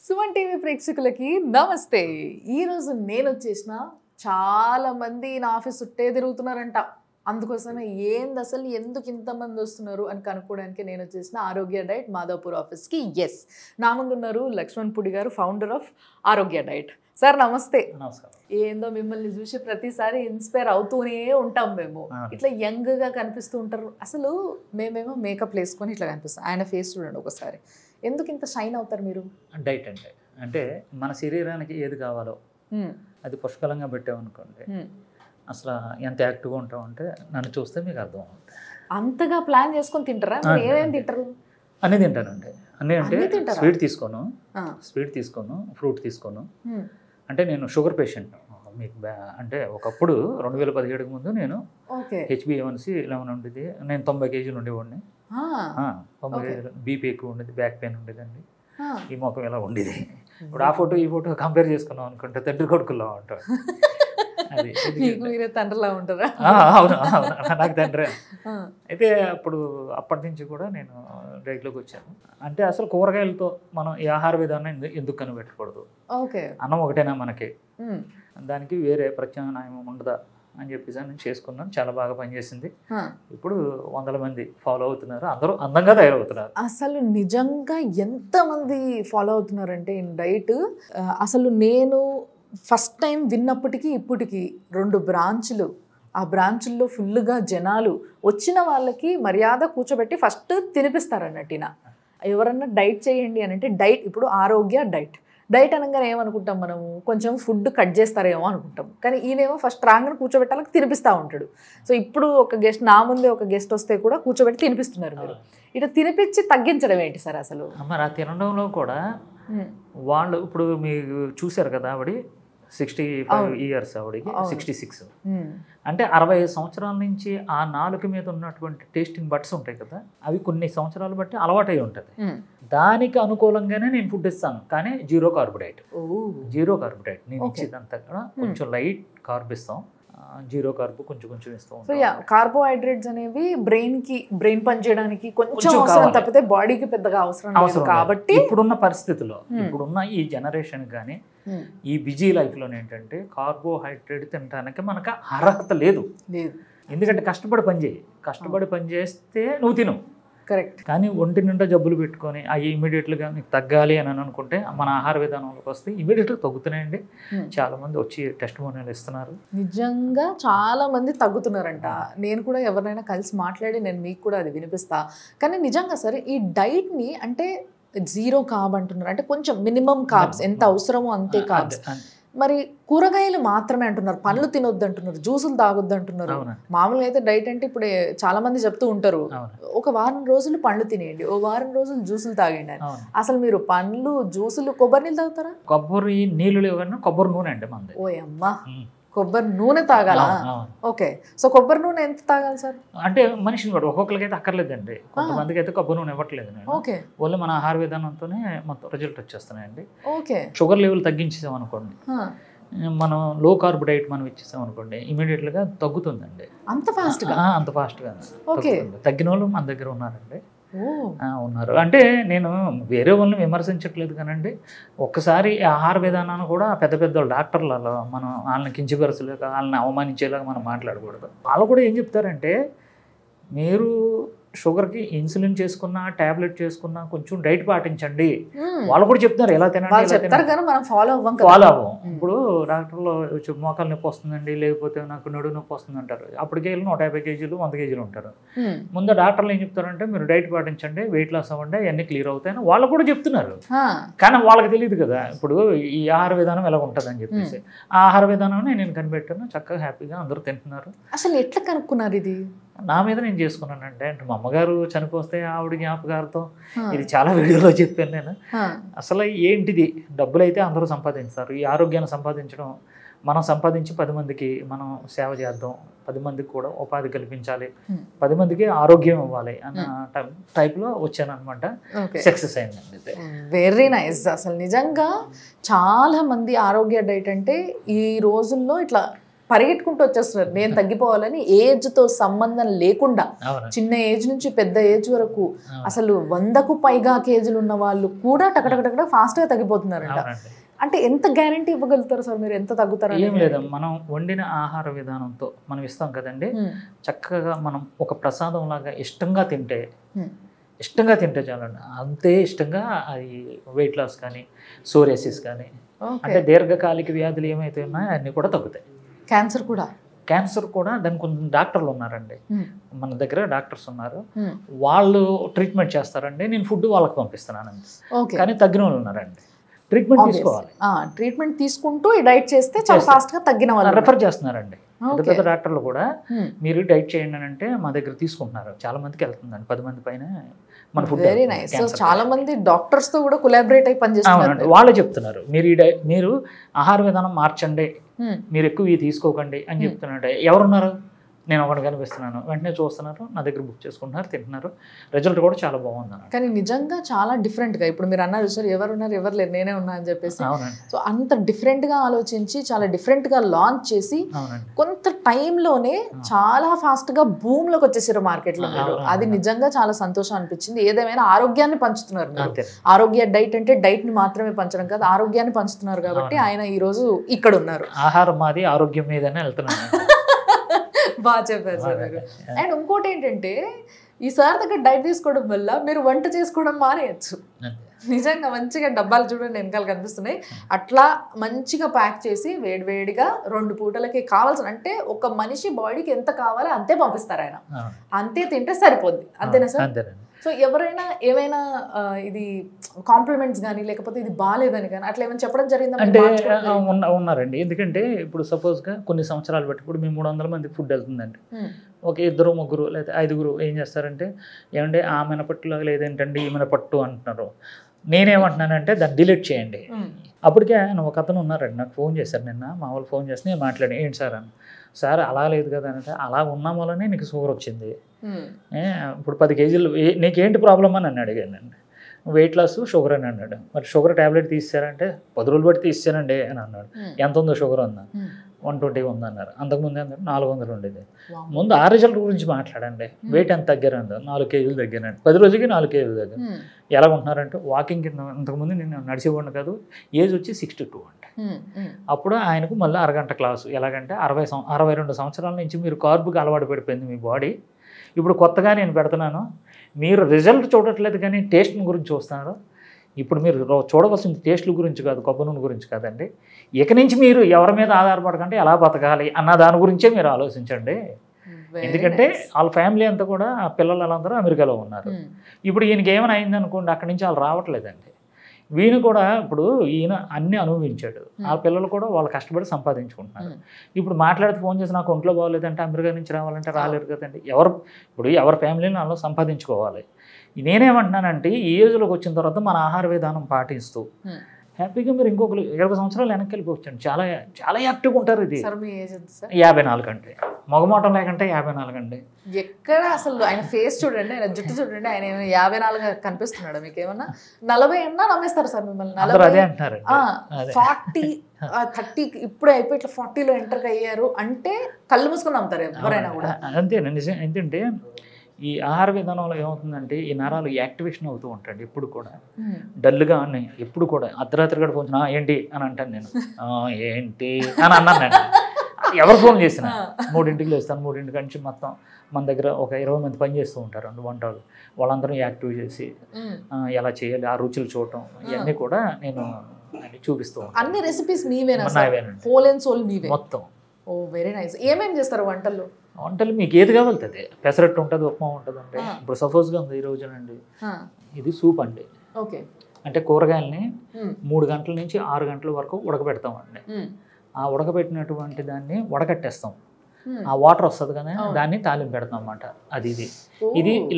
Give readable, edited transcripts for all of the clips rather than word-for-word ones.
Suman TV ప్రేక్షకులకి నమస్తే. ఈరోజు నేను వచ్చేసిన చాలా మంది నా ఆఫీస్ చుట్టే తిరుగుతున్నారంట. అందుకోసమే ఏంది అసలు ఎందుకు ఇంతమంది వస్తున్నారు అని కనుక్కోవడానికి నేను వచ్చేసిన ఆరోగ్య డైట్ మాధవపూర్ ఆఫీస్కి. ఎస్, నా ముందు ఉన్నారు లక్ష్మణ్ పుడి గారు, ఫౌండర్ ఆఫ్ ఆరోగ్య డైట్. సార్ నమస్తే. నమస్కారం. ఏందో మిమ్మల్ని చూసి ప్రతిసారి ఇన్స్పైర్ అవుతూనే ఉంటాం మేము. ఇట్లా యంగ్గా కనిపిస్తూ ఉంటారు. అసలు మేమేమో మేకప్ వేసుకొని ఇట్లా కనిపిస్తాం. ఆయన ఫేస్ చూడండి ఒకసారి. ఎందుకు ఇంత షైన్ అవుతారు మీరు? డైట్ అంటే మన శరీరానికి ఏది కావాలో అది పుష్కలంగా పెట్టామనుకోండి, అసలు ఎంత యాక్టివ్గా ఉంటామంటే నన్ను చూస్తే మీకు అర్థం అవుతుంది. అంతగా ప్లాన్ చేసుకొని తింటారా? ఏమేమి తింటారు? అన్నీ తింటానండి. అన్నీ అంటే స్వీట్ తీసుకోను, ఫ్రూట్ తీసుకోను. అంటే నేను షుగర్ పేషెంట్. మీకు అంటే ఒకప్పుడు 2017కి ముందు నేను HbA1c 11 ఉండేది. నేను 90 కేజీలు ఉండేవాడిని. 90 కేజీలు. బీపీ ఎక్కువ ఉండేది, బ్యాక్ పెయిన్ ఉండేదండి, ఈ ముఖం ఇలా ఉండేది. ఇప్పుడు ఆ ఫోటో ఈ ఫోటో కంపేర్ చేసుకున్నాం అనుకుంటే తండ్రి కొడుకుల్లో ఉంటాడు. అది మీరే తండ్రిలా ఉంటారా? అవును, నాకు తండ్రి. అయితే అప్పటి నుంచి కూడా నేను డైట్లోకి వచ్చాను. అంటే అసలు కూరగాయలతో మనం ఈ ఆహార విధానం ఎందుకు కనిపెట్టకూడదు? అన్నం ఒకటేనా మనకి, దానికి వేరే ప్రత్యామ్నాయం ఉండదా అని చెప్పేసి నేను చేసుకున్నాను. చాలా బాగా పనిచేసింది. ఇప్పుడు 100 మంది ఫాలో అవుతున్నారు. అందరూ అందంగా తయారవుతున్నారు. అసలు నిజంగా ఎంతమంది ఫాలో అవుతున్నారంటే ఈ డైట్. అసలు నేను ఫస్ట్ టైం విన్నప్పటికీ ఇప్పటికీ 2 బ్రాంచ్లు, ఆ బ్రాంచుల్లో ఫుల్గా జనాలు వచ్చిన వాళ్ళకి మర్యాద కూర్చోబెట్టి ఫస్ట్ తినిపిస్తారు అన్నట్టున. ఎవరన్నా డైట్ చేయండి అని అంటే డైట్, ఇప్పుడు ఆరోగ్య డైట్ అనగానే ఏమనుకుంటాం మనము, కొంచెం ఫుడ్ కట్ చేస్తారేమో అనుకుంటాం. కానీ ఈయనేమో ఫస్ట్ రాగానే కూర్చోబెట్టాలకు తినిపిస్తూ ఉంటాడు. సో ఇప్పుడు ఒక గెస్ట్, నా ముందే ఒక గెస్ట్ వస్తే కూడా కూర్చోబెట్టి తినిపిస్తున్నారు మీరు. ఇట్లా తినిపించి తగ్గించడం ఏంటి సార్ అసలు? మరి ఆ తినడంలో కూడా వాళ్ళు ఇప్పుడు మీరు చూశారు కదా, ఆవిడ 65 ఇయర్స్, ఆవిడకి 66. అంటే 65 సంవత్సరాల నుంచి ఆ నాలుక మీద ఉన్నటువంటి టేస్టింగ్ బట్స్ ఉంటాయి కదా, అవి కొన్ని సంవత్సరాలు బట్టి అలవాటై ఉంటుంది. దానికి అనుకూలంగానే నేను ఫుడ్ ఇస్తాను, కానీ జీరో కార్బోహైడ్రేట్ నేను ఇచ్చేదంతా కూడా కొంచెం లైట్ కార్బ్ ఇస్తాం. జీరో కార్బ్ కొంచెం ఇస్తాం. సో కార్బోహైడ్రేట్స్ అనేవి బ్రెయిన్ పని చేయడానికి కొంచెం అవసరం తప్పితే బాడీకి పెద్దగా అవసరం లేదు. కాబట్టి ఇప్పుడున్న పరిస్థితుల్లో, ఇప్పుడున్న ఈ జనరేషన్ కానీ ఈ బిజీ లైఫ్లోనే ఏంటంటే కార్బోహైడ్రేట్ తినడానికి మనకు అర్హత లేదు. ఎందుకంటే కష్టపడి పని చేస్తే నువ్వు తిను, కరెక్ట్. కానీ ఒంటి నిండా జబ్బులు పెట్టుకొని అవి ఇమీడియట్గా మీకు తగ్గాలి అని అనుకుంటే మన ఆహార విధానంలోకి వస్తే ఇమీడియట్గా తగ్గుతున్నాయండి. చాలా మంది వచ్చి టెస్టిమోనియల్ ఇస్తున్నారు. నిజంగా చాలా మంది తగ్గుతున్నారంట. నేను కూడా ఎవరినైనా కలిసి మాట్లాడి నేను మీకు కూడా అది వినిపిస్తా. కానీ నిజంగా సరే ఈ డైట్ని అంటే జీరో కార్బ్ అంటున్నారు, అంటే కొంచెం మినిమం కార్బ్స్ ఎంత అవసరమో అంతే కార్బ్స్. మరి కూరగాయలు మాత్రమే అంటున్నారు, పండ్లు తినొద్దు అంటున్నారు, జ్యూసులు తాగొద్దు అంటున్నారు. మామూలుగా అయితే డైట్ అంటే ఇప్పుడు చాలా మంది చెప్తూ ఉంటారు, ఒక వారం రోజులు పండ్లు తినేయండి, ఓ వారం రోజులు జ్యూసులు తాగండి అని. అసలు మీరు పండ్లు, జ్యూసులు, కొబ్బరి నీళ్ళు తాగుతారా? కొబ్బరి నీళ్ళు లేవన్నా కొబ్బరి నూనె అండి మంది. ఓ అమ్మా, కొబ్బరి నూనె తాగాలా? ఓకే. సో కొబ్బరి నూనె ఎంత తాగాలి సార్? అంటే మనిషిని కూడా ఒక్కొక్కరికి అయితే అక్కర్లేదండి. కొంతమందికి అయితే కొబ్బరి నూనె ఇవ్వట్లేదు నేను. ఓకే. ఓన్లీ మన ఆహార విధానంతోనే మొత్తం రిజల్ట్ వచ్చేస్తున్నాయండి. ఓకే. షుగర్ లెవెల్ తగ్గించేసాం అనుకోండి, మనం లో కార్బ్ డైట్ మనం ఇచ్చేసాం అనుకోండి, ఇమీడియట్గా తగ్గుతుందండి. అంత ఫాస్ట్గా? అంత ఫాస్ట్గా ఓకే. తగ్గిన వాళ్ళు మన దగ్గర ఉన్నారండి. ఉన్నారు. అంటే నేను వేరే వాళ్ళని విమర్శించట్లేదు కానండి, ఒక్కసారి ఆహార విధానాన్ని కూడా పెద్ద డాక్టర్లలో మనం వాళ్ళని కించపరచలేక, వాళ్ళని అవమానించేలాగా మనం మాట్లాడకూడదు. వాళ్ళు కూడా ఏం చెప్తారంటే, మీరు షుగర్కి ఇన్సులిన్ చేసుకున్నా, ట్యాబ్లెట్ చేసుకున్నా కొంచెం డైట్ పాటించండి. వాళ్ళు కూడా చెప్తున్నారు ఎలా తినాలి, ఫాలో అవ్వం. ఇప్పుడు డాక్టర్లో మోకాలు నొప్పి వస్తుందండి, లేకపోతే నాకు నడుము నొప్పి వస్తుంది అంటారు. అప్పటికే 150 కేజీలు 100 కేజీలు ఉంటారు. ముందు డాక్టర్లు ఏం చెప్తారంటే, మీరు డైట్ పాటించండి, వెయిట్ లాస్ అవ్వండి, అవన్నీ క్లియర్ అవుతాయని వాళ్ళు కూడా చెప్తున్నారు. కానీ వాళ్ళకి తెలియదు కదా ఇప్పుడు ఈ ఆహార విధానం ఎలా ఉంటుంది అని చెప్పేసి. ఆ ఆహార విధానం నేను కనిపెట్టాను, చక్కగా హ్యాపీగా అందరూ తింటున్నారు. అసలు ఎట్లా కనుక్కున్నారు? ఇది నా మీద నేను చేసుకున్నానంటే, అంటే మా అమ్మగారు చనిపోతే ఆవిడ జ్ఞాపకాలతో ఇది చాలా వీడియోలో చెప్పాను నేను. అసలు ఏంటిది, డబ్బులు అయితే అందరూ సంపాదించారు, ఈ ఆరోగ్యాన్ని సంపాదించడం, మనం సంపాదించి 10 మందికి మనం సేవ చేద్దాం, 10 మందికి కూడా ఉపాధి కల్పించాలి, 10 మందికి ఆరోగ్యం ఇవ్వాలి అన్న టైప్లో వచ్చాను అనమాట. సక్సెస్ అయిందండి. Very nice. అసలు నిజంగా చాలా మంది ఆరోగ్య డైట్ అంటే ఈ రోజుల్లో ఇట్లా పరిగెట్టుకుంటూ వచ్చేస్తున్నారు నేను తగ్గిపోవాలని. ఏజ్తో సంబంధం లేకుండా చిన్న ఏజ్ నుంచి పెద్ద ఏజ్ వరకు అసలు 100కు పైగా కేజీలు ఉన్న వాళ్ళు కూడా టకటక ఫాస్ట్గా తగ్గిపోతున్నారంట. అంటే ఎంత గ్యారంటీ ఇవ్వగలుగుతారు సార్ మీరు, ఎంత తగ్గుతారు? ఏం లేదు, మనం వండిన ఆహార విధానంతో మనం ఇస్తాం కదండి. చక్కగా మనం ఒక ప్రసాదం లాగా ఇష్టంగా తింటే చాలండి. అంతే ఇష్టంగా అది వెయిట్ లాస్ కానీ సోరియాసిస్ కానీ అంటే దీర్ఘకాలిక వ్యాధులు ఏమైతే ఉన్నాయో అన్నీ కూడా తగ్గుతాయి. క్యాన్సర్ కూడా దానికి కొంచెం డాక్టర్లు ఉన్నారండి, మన దగ్గర డాక్టర్స్ ఉన్నారు, వాళ్ళు ట్రీట్మెంట్ చేస్తారండి. నేను ఫుడ్ వాళ్ళకి పంపిస్తున్నానండి. కానీ తగ్గిన వాళ్ళు ఉన్నారండి. ట్రీట్మెంట్ తీసుకోవాలి, ట్రీట్మెంట్ తీసుకుంటూ డైట్ చేస్తే చాలా ఫాస్ట్గా తగ్గిన వాళ్ళు రెఫర్ చేస్తున్నారండి. పెద్ద పెద్ద డాక్టర్లు కూడా మీరు డైట్ చేయండి అని అంటే మా దగ్గర తీసుకుంటున్నారు. చాలా మందికి వెళ్తుందండి, 10 మంది పైన మన ఫుడ్. Very nice. సో చాలా మంది డాక్టర్స్ తో కూడా కొలాబరేట్ అయి పనిచేస్తున్నారు. వాళ్ళే చెప్తున్నారు మీరు ఆహార విధానం మార్చండి, మీరు ఎక్కువ ఇవి తీసుకోకండి అని చెప్తున్నారు. ఎవరున్నారు? నేను ఒకటి కనిపిస్తున్నాను, వెంటనే చూస్తున్నారు, నా దగ్గర బుక్ చేసుకుంటున్నారు, తింటున్నారు. రిజల్ట్ కూడా చాలా బాగుంది. కానీ నిజంగా చాలా డిఫరెంట్గా ఇప్పుడు మీరు అన్నారు సార్, ఎవరున్నారు ఎవరు లేరు నేనే ఉన్నా అని చెప్పేసి. సో అంత డిఫరెంట్గా ఆలోచించి చాలా డిఫరెంట్గా లాంచ్ చేసి కొంత టైంలోనే చాలా ఫాస్ట్గా భూమిలోకి వచ్చేసారు మార్కెట్లో. అది నిజంగా చాలా సంతోషం అనిపించింది. ఏదేమైనా ఆరోగ్యాన్ని పంచుతున్నారు. ఆరోగ్య డైట్ అంటే డైట్ని మాత్రమే పంచడం కాదు, ఆరోగ్యాన్ని పంచుతున్నారు. కాబట్టి ఆయన ఈరోజు ఇక్కడ ఉన్నారు. ఆహారం మాది, ఆరోగ్యం మీదనే వెళ్తున్నాను. బాగా చెప్పారు సార్ మీరు. అండ్ ఇంకోటి ఏంటంటే ఈ సార్ దగ్గర డైట్ తీసుకోవడం వల్ల మీరు వంట చేసుకోవడం మానేయచ్చు. నిజంగా మంచిగా డబ్బాలు చూడండి వెనకాల కనిపిస్తున్నాయి, అట్లా మంచిగా ప్యాక్ చేసి వేడివేడిగా 2 పూటలకి కావాల్సిన, అంటే ఒక మనిషి బాడీకి ఎంత కావాలో అంతే పంపిస్తారు ఆయన, అంతే తింటే సరిపోద్ది. అంతేనా సార్? సో ఎవరైనా ఏమైనా ఇది కాంప్లిమెంట్స్ కానీ లేకపోతే ఇది బాగాలేదని కానీ అట్లా ఏమైనా చెప్పడం జరిగిందా? అంటే ఉన్నారండి. ఎందుకంటే ఇప్పుడు సపోజ్గా కొన్ని సంవత్సరాలు బట్టి ఇప్పుడు మేము 300 మందికి ఫుడ్ వెళ్తుందండి. ఒక 2 3 లేదా 5 ఏం చేస్తారంటే, ఏమంటే ఆ మినపట్టులో లేదేంటండి ఈ మినపట్టు అంటున్నారు. నేనేమంటున్నానంటే దాన్ని డిలీట్ చేయండి. అప్పటికే ఆయన ఒక అతను ఉన్నారండి, నాకు ఫోన్ చేశారు నిన్న, మా వాళ్ళు ఫోన్ చేసి నేను మాట్లాడి ఏంటి సార్ అని. సార్ అలా లేదు కదా అంటే, అలా ఉన్నాం వల్లనే నీకు షుగర్ వచ్చింది. ఇప్పుడు 10 కేజీలు నీకేంటి ప్రాబ్లమ్ అని నన్ను అడిగానండి. వెయిట్ లాస్ షుగర్ అని అన్నాడు. మరి షుగర్ ట్యాబ్లెట్ తీసారంటే 10 రోజులు బట్టి తీసానండి అని అన్నాడు. ఎంత ఉందో షుగర్ ఉందా? 120 ఉందన్నారు. అంతకుముందు అన్నారు 400 ఉండేది. ముందు ఆ రిజల్ట్ గురించి మాట్లాడండి. వెయిట్ ఎంత తగ్గారండి? 4 కేజీలు తగ్గానండి. 10 రోజులకి 4 కేజీలు తగ్గాను. ఎలా ఉంటున్నారంటే వాకింగ్ కింద, ఇంతకుముందు నేను నడిచేవాడిని కాదు, ఏజ్ వచ్చి 62 అంటే. అప్పుడు ఆయనకు మళ్ళీ అరగంట క్లాసు. ఎలాగంటే 62 సంవత్సరాల నుంచి మీరు కార్బుకి అలవాటు పడిపోయింది మీ బాడీ. ఇప్పుడు కొత్తగా నేను పెడుతున్నాను, మీరు రిజల్ట్ చూడట్లేదు కానీ టేస్ట్ గురించి చూస్తున్నారు. ఇప్పుడు మీరు చూడవలసింది టేస్ట్ల గురించి కాదు, కొబ్బరి నూనె గురించి కాదండి. ఇక నుంచి మీరు ఎవరి మీద ఆధారపడకండి, ఎలా బతకాలి అన్న దాని గురించే మీరు ఆలోచించండి. ఎందుకంటే వాళ్ళ ఫ్యామిలీ అంతా కూడా ఆ పిల్లలు వాళ్ళందరూ అమెరికాలో ఉన్నారు. ఇప్పుడు ఈయనకి ఏమైనా అయింది అనుకోండి, అక్కడి నుంచి వాళ్ళు రావట్లేదండి. వీళ్ళు కూడా ఇప్పుడు ఈయన అన్నీ అనుభవించాడు, ఆ పిల్లలు కూడా వాళ్ళు కష్టపడి సంపాదించుకుంటున్నారు. ఇప్పుడు మాట్లాడితే ఫోన్ చేసి నాకు ఒంట్లో బాగోలేదంటే అమెరికా నుంచి రావాలంటే రాలేరు కదండి. ఎవరి ఫ్యామిలీని వాళ్ళు సంపాదించుకోవాలి. నేనేమంటున్నానంటే ఈ ఏజ్లోకి వచ్చిన తర్వాత మన ఆహార విధానం పాటిస్తూ హ్యాపీగా మీరు ఇంకొకరు 20 సంవత్సరాలు వెనక్కి వెళ్ళిపోవచ్చండి. చాలా చాలా యాక్టివ్గా ఉంటారు. ఇది 54 అంటే మగమాటం లేకంటే 54 అండి. ఎక్కడ అసలు ఆయన ఫేస్ చూడండి, ఆయన జుట్టు చూడండి, ఆయన 54 కనిపిస్తున్నాడు. మీకు ఏమన్నా 40 అన్నా నమ్మేస్తారు సార్ మిమ్మల్ని. 40 30 ఇప్పుడే అయిపోయి ఇట్లా 40లో ఎంటర్ అయ్యారు అంటే కళ్ళు మూసుకొని నమ్ముతారు ఎవరైనా కూడా. అంతేనండి. నిజం ఏంటంటే ఈ ఆహార విధానంలో ఏమవుతుందంటే ఈ నరాలు యాక్టివేషన్ అవుతూ ఉంటాడు. ఎప్పుడు కూడా డల్గా ఉన్నాయి, ఎప్పుడు కూడా అర్ధరాత్రి కూడా ఫోన్ ఏంటి అని అంటాను నేను. ఏంటి అని అన్నాను. ఎవరు ఫోన్ చేసినా 3ంటికి లేస్తాను. 3ంటి నుంచి మొత్తం మన దగ్గర ఒక 20 మంది పని చేస్తూ ఉంటారు అండి వంటలు. వాళ్ళందరూ యాక్టివ్ చేసి ఎలా చేయాలి, ఆ రుచులు చూడటం ఇవన్నీ కూడా నేను చూపిస్తూ ఉంటాను. అన్ని రెసిపీస్ మీవేనా? హోల్ అండ్ సోల్ మీవే మొత్తం. ఓ వెరీ నైస్. ఏమేమి చేస్తారు వంటలు? వంటలు మీకు ఏది కావాలంటే పెసరట్టు ఉంటుంది, ఉప్మా ఉంటుంది. అంటే ఇప్పుడు సపోజ్గా ఉంది ఈ రోజునండి, ఇది సూప్ అండి. ఓకే. అంటే కూరగాయలని 3 గంటల నుంచి 6 గంటల వరకు ఉడకబెడతామండి. ఆ ఉడకబెట్టినటువంటి దాన్ని వడకట్టేస్తాం. ఆ వాటర్ వస్తుంది కదా, దాన్ని తాలింపు పెడతాం అన్నమాట. ఇది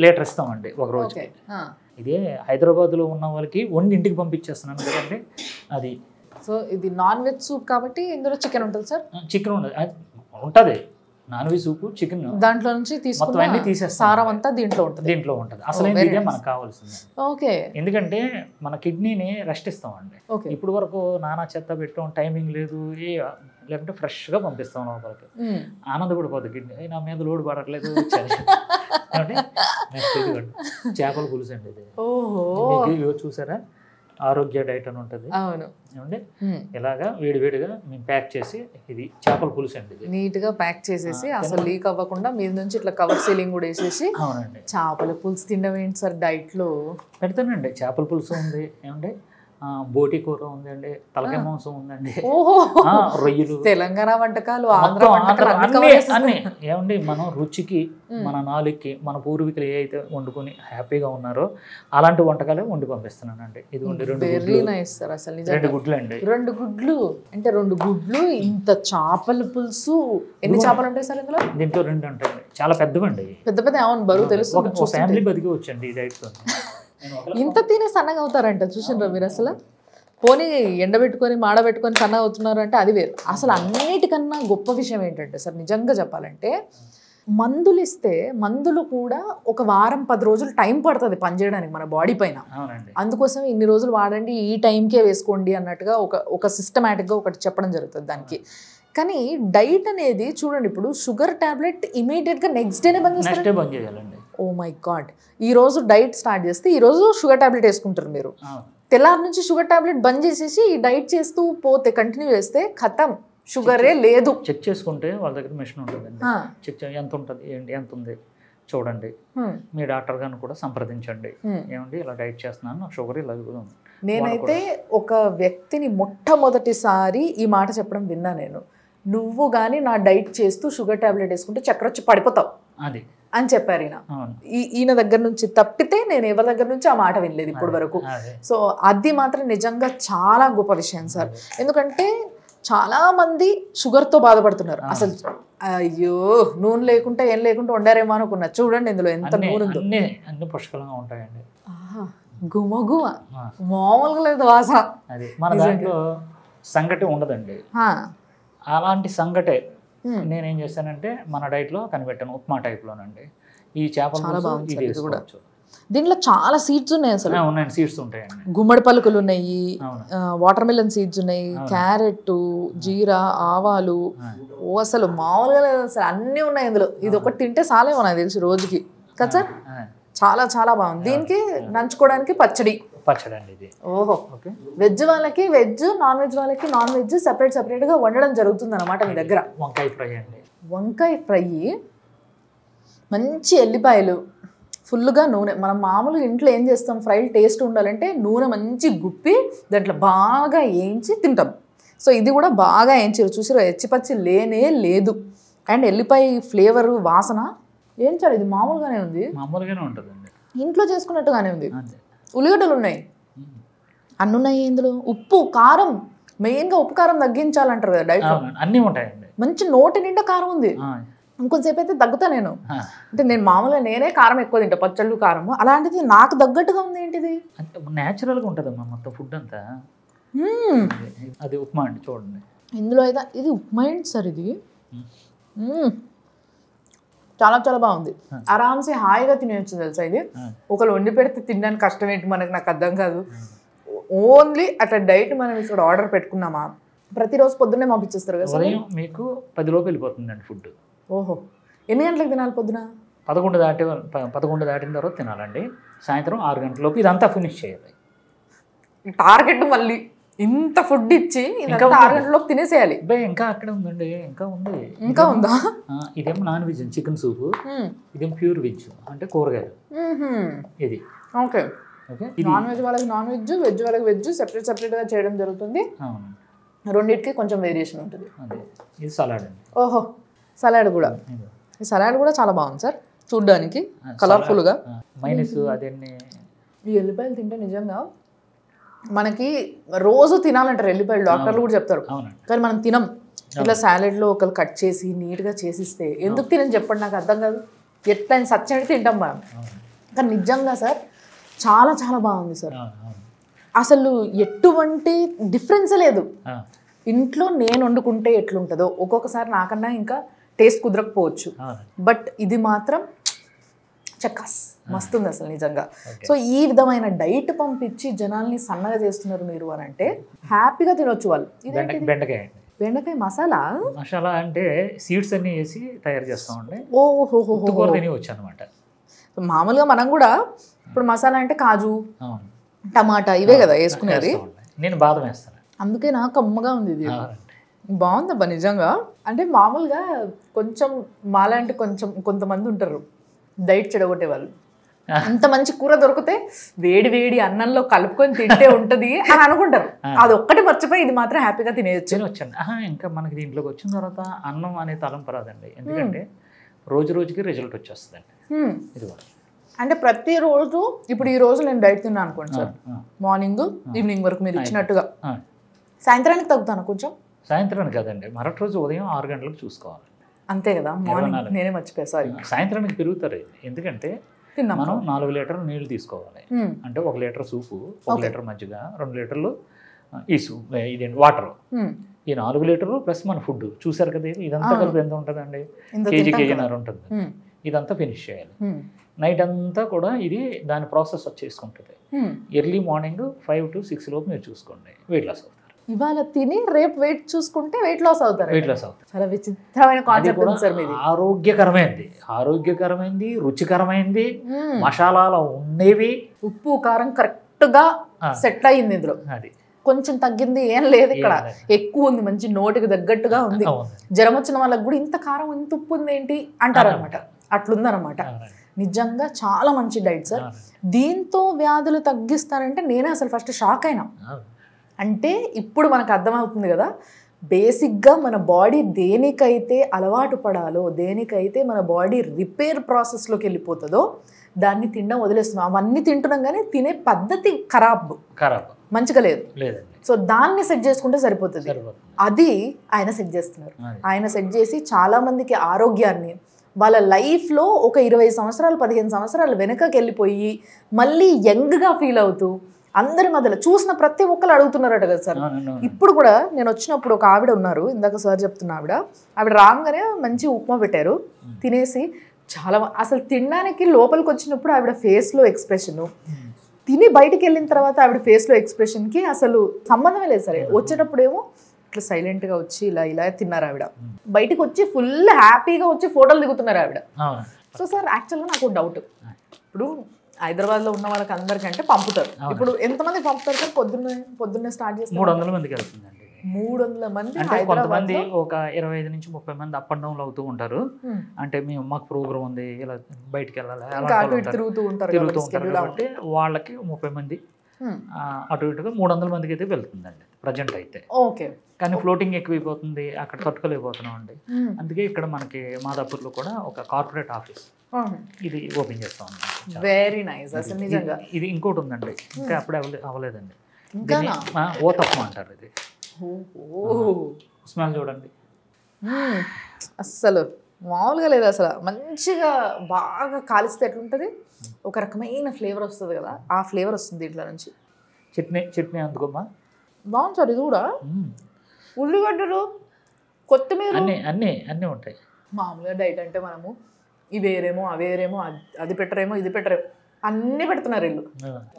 లీటర్ ఇస్తామండి ఒక రోజుకి. ఇదే హైదరాబాద్లో ఉన్న వాళ్ళకి వండి ఇంటికి పంపించేస్తున్నాను కదండి. అది సో ఇది నాన్ వెజ్ సూప్ కాబట్టి ఇందులో చికెన్ ఉంటుంది సార్? చికెన్ ఉంటుంది. నాన్ వెజ్ సూపు చికెన్ దాంట్లో నుంచి తీసుకుని సారం అంతా దీంట్లో ఉంటుంది. అసలు ఇదే మనకు కావాల్సింది. ఓకే. ఎందుకంటే మన కిడ్నీని రెస్ట్ ఇస్తామండి. ఇప్పుడు వరకు నానా చెత్త పెట్టడం, టైమింగ్ లేదు, లేకుంటే ఫ్రెష్గా పంపిస్తాం లోపలికి. ఆనందపడిపోతుంది కిడ్నీ, నా మీద లోడ్ పడట్లేదు వచ్చాను. ఏమంటే నెక్స్ట్ ఇదిగోండి చేపల పులుసు అండి ఇది. మీకు చూసారా ఆరోగ్య డైట్ అని ఉంటుంది. అవును. ఏమండి ఇలాగా వేడివేడిగా మేము ప్యాక్ చేసి, ఇది చేపల పులుసు అండి. ఇది నీట్గా ప్యాక్ చేసేసి అసలు లీక్ అవ్వకుండా మీద నుంచి ఇట్లా కవర్ సీలింగ్ కూడా వేసేసి. అవునండి. చేపల పులుసు తినడం ఏంటి సార్ డైట్లో? పెడతానండి. చేపల పులుసు ఉంది, ఏమండి బోటి కూర ఉందండి, తలకాయ మాంసం ఉందండి, రొయ్యలు, తెలంగాణ వంటకాలు, ఆంధ్ర అన్ని. ఏమండి మనం రుచికి, మన నాలుగుకి, మన పూర్వీకులు ఏ అయితే వండుకొని హ్యాపీగా ఉన్నారో అలాంటి వంటకాలే వండి పంపిస్తున్నానండి. ఇది ఉండి 2 గుడ్లు అండి. 2 గుడ్లు అంటే 2 గుడ్లు, ఇంత చేపల పులుసు. ఎన్ని చేపలు ఉంటాయి సార్ ఇందులో? దీంట్లో 2 ఉంటాయండి. చాలా పెద్దవండి, పెద్ద పెద్ద. అవును, బరువు తెలుసు. ఒక ఫ్యామిలీ బతికి వచ్చండి ఈ డైట్తో. ఇంత తినే సన్నగా అవుతారంట, చూసిండ్రా మీరు? అసలు పోనీ ఎండబెట్టుకొని మాడబెట్టుకొని సన్నగా అవుతున్నారు అంటే అది వేరు. అసలు అన్నిటికన్నా గొప్ప విషయం ఏంటంటే సార్, నిజంగా చెప్పాలంటే, మందులు ఇస్తే మందులు కూడా ఒక వారం 10 రోజులు టైం పడుతుంది పనిచేయడానికి మన బాడీ పైన. అందుకోసం ఇన్ని రోజులు వాడండి, ఈ టైంకే వేసుకోండి అన్నట్టుగా ఒక సిస్టమేటిక్గా ఒకటి చెప్పడం జరుగుతుంది దానికి. కానీ డైట్ అనేది చూడండి, ఇప్పుడు షుగర్ టాబ్లెట్ ఇమీడియట్గా నెక్స్ట్ డేనే బంద్ చేయాలండి. Oh my God. ఈ రోజు డైట్ స్టార్ట్ చేస్తే ఈ రోజు షుగర్ టాబ్లెట్ వేసుకుంటారు మీరు, తెల్లారి నుంచి షుగర్ టాబ్లెట్ బంద్ చేసేసి ఈ డైట్ చేస్తూ పోతే, కంటిన్యూ చేస్తే ఖతం, షుగరే లేదు. చెక్ చేసుకుంటే వాళ్ళ దగ్గర మెషిన్ ఉంటుందండి. చెక్ ఎంత ఉంటుంది, ఏంటి ఎంత ఉంది చూడండి. మీ డాక్టర్ గారిని కూడా సంప్రదించండి. ఏమండి ఇలా డైట్ చేస్తున్నాను, నాకు షుగర్ ఇలా ఉంది. నేనైతే ఒక వ్యక్తిని మొట్టమొదటిసారి ఈ మాట చెప్పడం విన్నా నేను. నువ్వు కానీ నా డైట్ చేస్తూ షుగర్ టాబ్లెట్ వేసుకుంటే చక్కెర వచ్చి పడిపోతావు అది అని చెప్పారు ఈయన. ఈయన దగ్గర నుంచి తప్పితే నేను ఎవరి దగ్గర నుంచి ఆ మాట వినలేదు ఇప్పటి వరకు. సో అది మాత్రం నిజంగా చాలా గొప్ప విషయం సార్. ఎందుకంటే చాలా మంది షుగర్తో బాధపడుతున్నారు. అసలు అయ్యో నూనె లేకుండా ఏం లేకుండా వండారేమో అనుకున్నా. చూడండి ఇందులో ఎంత నూనె ఉందో. అన్ని పుష్కలంగా ఉంటాయండి. గుమగుమ మామూలుగా లేదు వాసన. అది మన దాంట్లో సంగటి ఉండదండి. అలాంటి సంగటే నేనేం చేశానంటే మన డైట్లో కనిపెట్టాను, ఉప్మా టైప్లోనండి. ఈ చేపలు కూడా దీంట్లో చాలా సీడ్స్ ఉన్నాయి. అసలు ఉన్నాయండి, సీడ్స్ ఉంటాయండి. గుమ్మడి పలుకులు ఉన్నాయి, వాటర్ మిలన్ సీడ్స్ ఉన్నాయి, క్యారెట్, జీరా, ఆవాలు. ఓ అసలు మామూలుగా లేదు అసలు, అన్నీ ఉన్నాయి ఇందులో. ఇది ఒకటి తింటే చాలేమో నాకు తెలిసి రోజుకి కదా సార్. చాలా చాలా బాగుంది. దీనికి నంచుకోవడానికి పచ్చడి అండి ఇది. ఓహో, వెజ్ వాళ్ళకి వెజ్, నాన్ వెజ్ వాళ్ళకి నాన్ వెజ్ సెపరేట్గా వండడం జరుగుతుంది అన్నమాట మీ దగ్గర. వంకాయ ఫ్రై అండి. వంకాయ ఫ్రై, మంచి ఎల్లిపాయలు, ఫుల్గా నూనె. మనం మామూలుగా ఇంట్లో ఏం చేస్తాం, ఫ్రైలు టేస్ట్ ఉండాలంటే నూనె మంచి గుప్పి దాంట్లో బాగా వేయించి తింటాం. సో ఇది కూడా బాగా వేయించారు, చూసారు, ఎచ్చిపచ్చి లేనే లేదు. అండ్ ఎల్లిపాయ ఫ్లేవరు, వాసన ఏం చాలు, ఇది మామూలుగానే ఉంది, మామూలుగానే ఉంటుందండి, ఇంట్లో చేసుకున్నట్టుగానే ఉంది. ఉల్లిగడ్డలు ఉన్నాయి, అన్నీ ఉన్నాయి ఇందులో. ఉప్పు, కారం, మెయిన్గా ఉప్పు కారం తగ్గించాలంటారు కదా డైట్, అన్నీ ఉంటాయండి. మంచి నోటి నిండా కారం ఉంది. ఇంకొంతసేపు అయితే తగ్గుతా నేను. అంటే నేను మామూలుగా నేనే కారం ఎక్కువ తింటా, పచ్చళ్ళు కారము. అలాంటిది నాకు తగ్గట్టుగా ఉంది. ఏంటిది న్యాచురల్గా ఉంటుందమ్మా మొత్తం ఫుడ్ అంతా. అది ఉప్మా అండి, చూడండి ఇందులో అయితే. ఇది ఉప్మా ఏంటి సార్ ఇది? చాలా చాలా బాగుంది. ఆరామ్సే హాయిగా తినేయచ్చు తెలుసా ఇది. ఒకరు వండి పెడితే తినడానికి కష్టం ఏంటి మనకు, నాకు అర్థం కాదు. ఓన్లీ అట్లా డైట్ మనం ఇక్కడ ఆర్డర్ పెట్టుకున్నామా, ప్రతిరోజు పొద్దున్నే పంపించేస్తారు కదా. మీకు 10 లోపు వెళ్ళిపోతుందండి ఫుడ్. ఓహో, ఎన్ని గంటలకు తినాలి? పొద్దున 11 దాటిన తర్వాత తినాలండి. సాయంత్రం 6 గంటలలోపు ఇదంతా ఫినిష్ చేయాలి. టార్గెట్ మళ్ళీ ఇంత ఫుడ్ ఇచ్చి 6 గంటలలోపు తినేసేయాలి. ఇంకా అక్కడ ఉందండి, ఇంకా ఉంది. ఇంకా ఉందా? ఇదేమో నాన్ వెజ్, చికెన్ సూప్. ఇదేమో ప్యూర్ వెజ్, అంటే కూరగాయలు. ఇది ఓకే. నాన్ వెజ్ వాళ్ళకి నాన్ వెజ్, వెజ్ వాళ్ళకి వెజ్, సెపరేట్గా చేయడం జరుగుతుంది. రెండింటికి కొంచెం వేరియేషన్ ఉంటుంది. ఇది సలాడ్ అండి. ఓహో, సలాడ్ కూడా. ఈ సలాడ్ కూడా చాలా బాగుంది సార్, చూడ్డానికి కలర్ఫుల్గా. మైనస్ అదన్నీ. ఈ ఎల్లిపాయలు తింటే నిజంగా మనకి రోజు తినాలంటారు ఎల్లిపాయలు, డాక్టర్లు కూడా చెప్తారు. కానీ మనం తినం. ఇట్లా సాలెడ్లో ఒకరు కట్ చేసి నీట్గా చేసిస్తే ఎందుకు తినని చెప్పండి, నాకు అర్థం కాదు. ఎట్లా సచ్చడి తింటాం మనం. కానీ నిజంగా సార్ చాలా చాలా బాగుంది సార్. అసలు ఎటువంటి డిఫరెన్సే లేదు. ఇంట్లో నేను వండుకుంటే ఎట్లుంటుందో ఒక్కొక్కసారి నాకన్నా ఇంకా టేస్ట్ కుదరకపోవచ్చు, బట్ ఇది మాత్రం చక్కస్ మస్తుంది అసలు నిజంగా. సో ఈ విధమైన డైట్ పంపించి జనాల్ని సన్నగా చేస్తున్నారు మీరు అని అంటే హ్యాపీగా తినొచ్చు వాళ్ళు. బెండకాయ బెండకాయ మసాలా? మసాలా అంటే సీడ్స్ అన్ని వేసి తయారు చేస్తామండి. ఓహో, కూర తిని వచ్చు అనమాట. మామూలుగా మనం కూడా ఇప్పుడు మసాలా అంటే కాజు, టమాటా ఇవే కదా వేసుకునేది. నేను బాదం వేస్తాను, అందుకే నాకు కమ్మగా ఉంది ఇది. బాగుందబ్బా నిజంగా. అంటే మామూలుగా కొంచెం మాలాంటి కొంతమంది ఉంటారు డైట్ చెడగొట్టే వాళ్ళు. అంత మంచి కూర దొరికితే వేడి వేడి అన్నంలో కలుపుకొని తింటే ఉంటది అని అనుకుంటారు. అది ఒక్కటి మర్చిపోయి ఇది మాత్రం హ్యాపీగా తినొచ్చండి. ఇంకా మనకి దీంట్లోకి వచ్చిన తర్వాత అన్నం అనే తలంపు రాదండి. ఎందుకంటే రోజు రోజుకి రిజల్ట్ వచ్చేస్తుందండి. ఇది అంటే ప్రతిరోజు ఇప్పుడు ఈ రోజు నేను డైట్ తిన్నాను అనుకోండి సార్, మార్నింగ్ ఈవినింగ్ వరకు మీరు ఇచ్చినట్టుగా, సాయంత్రానికి తగ్గుతాను కొంచెం. సాయంత్రానికి కదండి, మరొక రోజు ఉదయం 6 గంటలకు చూసుకోవాలి. అంతే కదా, మార్నింగ్ నేనే మర్చిపోయా సారీ. సాయంత్రానికి పెరుగుతారు. ఎందుకంటే మనం 4 లీటర్లు నీళ్లు తీసుకోవాలి. అంటే 1 లీటర్ సూపు, 1 లీటర్ మజ్జిగ, 2 లీటర్లు ఈ సూప్, ఇదేంటి వాటర్. ఈ 4 లీటర్లు ప్లస్ మన ఫుడ్ చూసారు కదా, ఇదంతా కలిపి ఎంత ఉంటుందండి? కేజీన్నర ఉంటుంది. ఇదంతా ఫినిష్ చేయాలి. నైట్ అంతా కూడా ఇది దాని ప్రాసెస్ వచ్చేసుకుంటుంది. ఎర్లీ మార్నింగ్ 5 to 6 లోపు మీరు చూసుకోండి, వెయిట్ లాస్ అవుతారు. ఇవాళ తిని రేపు వెయిట్ చూసుకుంటే వెయిట్ లాస్ అవుతారు. చాలా విచిత్రమైన కాన్సెప్ట్ సార్ మీది. ఆరోగ్యకరమైంది, రుచికరమైంది, మసాలాలు ఉండేవి, ఉప్పు కారం కరెక్ట్ గా సెట్ అయ్యింది. ఇందులో అది కొంచెం తగ్గింది ఏం లేదు, ఇక్కడ ఎక్కువ ఉంది, మంచి నోటికి తగ్గట్టుగా ఉంది. జ్వరం వచ్చిన వాళ్ళకి కూడా ఇంత కారం ఇంత ఉప్పు ఉంది ఏంటి అంటారు అనమాట. అట్లుందనమాట. నిజంగా చాలా మంచి డైట్ సార్. దీంతో వ్యాధులు తగ్గిస్తారంటే నేనే అసలు ఫస్ట్ షాక్ అయినా. అంటే ఇప్పుడు మనకు అర్థమవుతుంది కదా, బేసిక్గా మన బాడీ దేనికైతే అలవాటు పడాలో, దేనికైతే మన బాడీ రిపేర్ ప్రాసెస్లోకి వెళ్ళిపోతుందో దాన్ని తినడం వదిలేస్తున్నాం. అవన్నీ తింటున్నాం కానీ తినే పద్ధతి ఖరాబ్ మంచిగా లేదు. సో దాన్ని సెట్ చేసుకుంటే సరిపోతుంది. అది ఆయన సెట్ చేస్తున్నారు. ఆయన సెట్ చేసి చాలా మందికి ఆరోగ్యాన్ని, వాళ్ళ లైఫ్లో ఒక 20 సంవత్సరాలు 15 సంవత్సరాలు వెనకకి వెళ్ళిపోయి మళ్ళీ యంగ్గా ఫీల్ అవుతూ అందరి మధ్యలో చూసిన ప్రతి ఒక్కరు అడుగుతున్నారట కదా సార్. ఇప్పుడు కూడా నేను వచ్చినప్పుడు ఒక ఆవిడ ఉన్నారు, ఇందాక సార్ చెప్తున్న ఆవిడ రాగానే మంచి ఉప్మా పెట్టారు, తినేసి చాలా అసలు తినడానికి లోపలికి వచ్చినప్పుడు ఆవిడ ఫేస్లో ఎక్స్ప్రెషన్, తిని బయటికి వెళ్ళిన తర్వాత ఆవిడ ఫేస్లో ఎక్స్ప్రెషన్కి అసలు సంబంధమే లేదు సరే. వచ్చేటప్పుడేమో ఇట్లా సైలెంట్గా వచ్చి ఇలా తిన్నారు ఆవిడ, బయటకు వచ్చి ఫుల్ హ్యాపీగా వచ్చి ఫోటోలు దిగుతున్నారు ఆవిడ. సో సార్ యాక్చువల్గా నాకు డౌట్, ఇప్పుడు హైదరాబాద్లో ఉన్న వాళ్ళకి అందరికంటే పంపుతారు, ఇప్పుడు ఎంతమంది పంపుతారు సార్? పొద్దున్నే స్టార్ట్ చేస్తారు 300 మందికి వెళ్తుందండి. 300 మంది. కొంతమంది ఒక 25 నుంచి 30 మంది అప్ అండ్ డౌన్ అవుతూ ఉంటారు. అంటే మాకు ప్రోగ్రామ్ ఉంది, ఇలా బయటికి వెళ్ళాలి, తిరుగుతూ ఉంటారు కాబట్టి వాళ్ళకి 30 మంది అటు ఇటుగా 300 మందికి అయితే వెళ్తుందండి ప్రజెంట్ అయితే. ఓకే. కానీ ఫ్లోటింగ్ ఎక్కువైపోతుంది, అక్కడ తట్టుకోలేకపోతున్నాం అండి. అందుకే ఇక్కడ మనకి మాదాపూర్లో కూడా ఒక కార్పొరేట్ ఆఫీస్ ఇది ఓపెన్ చేస్తాం. వెరీ నైస్ అసలు నిజంగా. ఇది ఇంకోటి ఉందండి, ఇంకా అప్పుడే అవ్వలేదండి. ఓతప్పం అంటారు. ఇది స్మెల్ చూడండి, అస్సలు మామూలుగా లేదు అసలు. మంచిగా బాగా కాలిస్తే ఎట్లుంటుంది, ఒక రకమైన ఫ్లేవర్ వస్తుంది కదా, ఆ ఫ్లేవర్ వస్తుంది దీంట్లో నుంచి. చట్నీ అందుకోమ్మా, బాగుంది సార్. ఇది కూడా ఉల్లిగడ్డలు, కొత్తిమీర అన్నీ ఉంటాయి. మామూలుగా డైట్ అంటే మనము ఇవేరేమో అవేరేమో అది పెట్టరేమో ఇది పెట్టరేమో అన్నీ పెడుతున్నారు వీళ్ళు,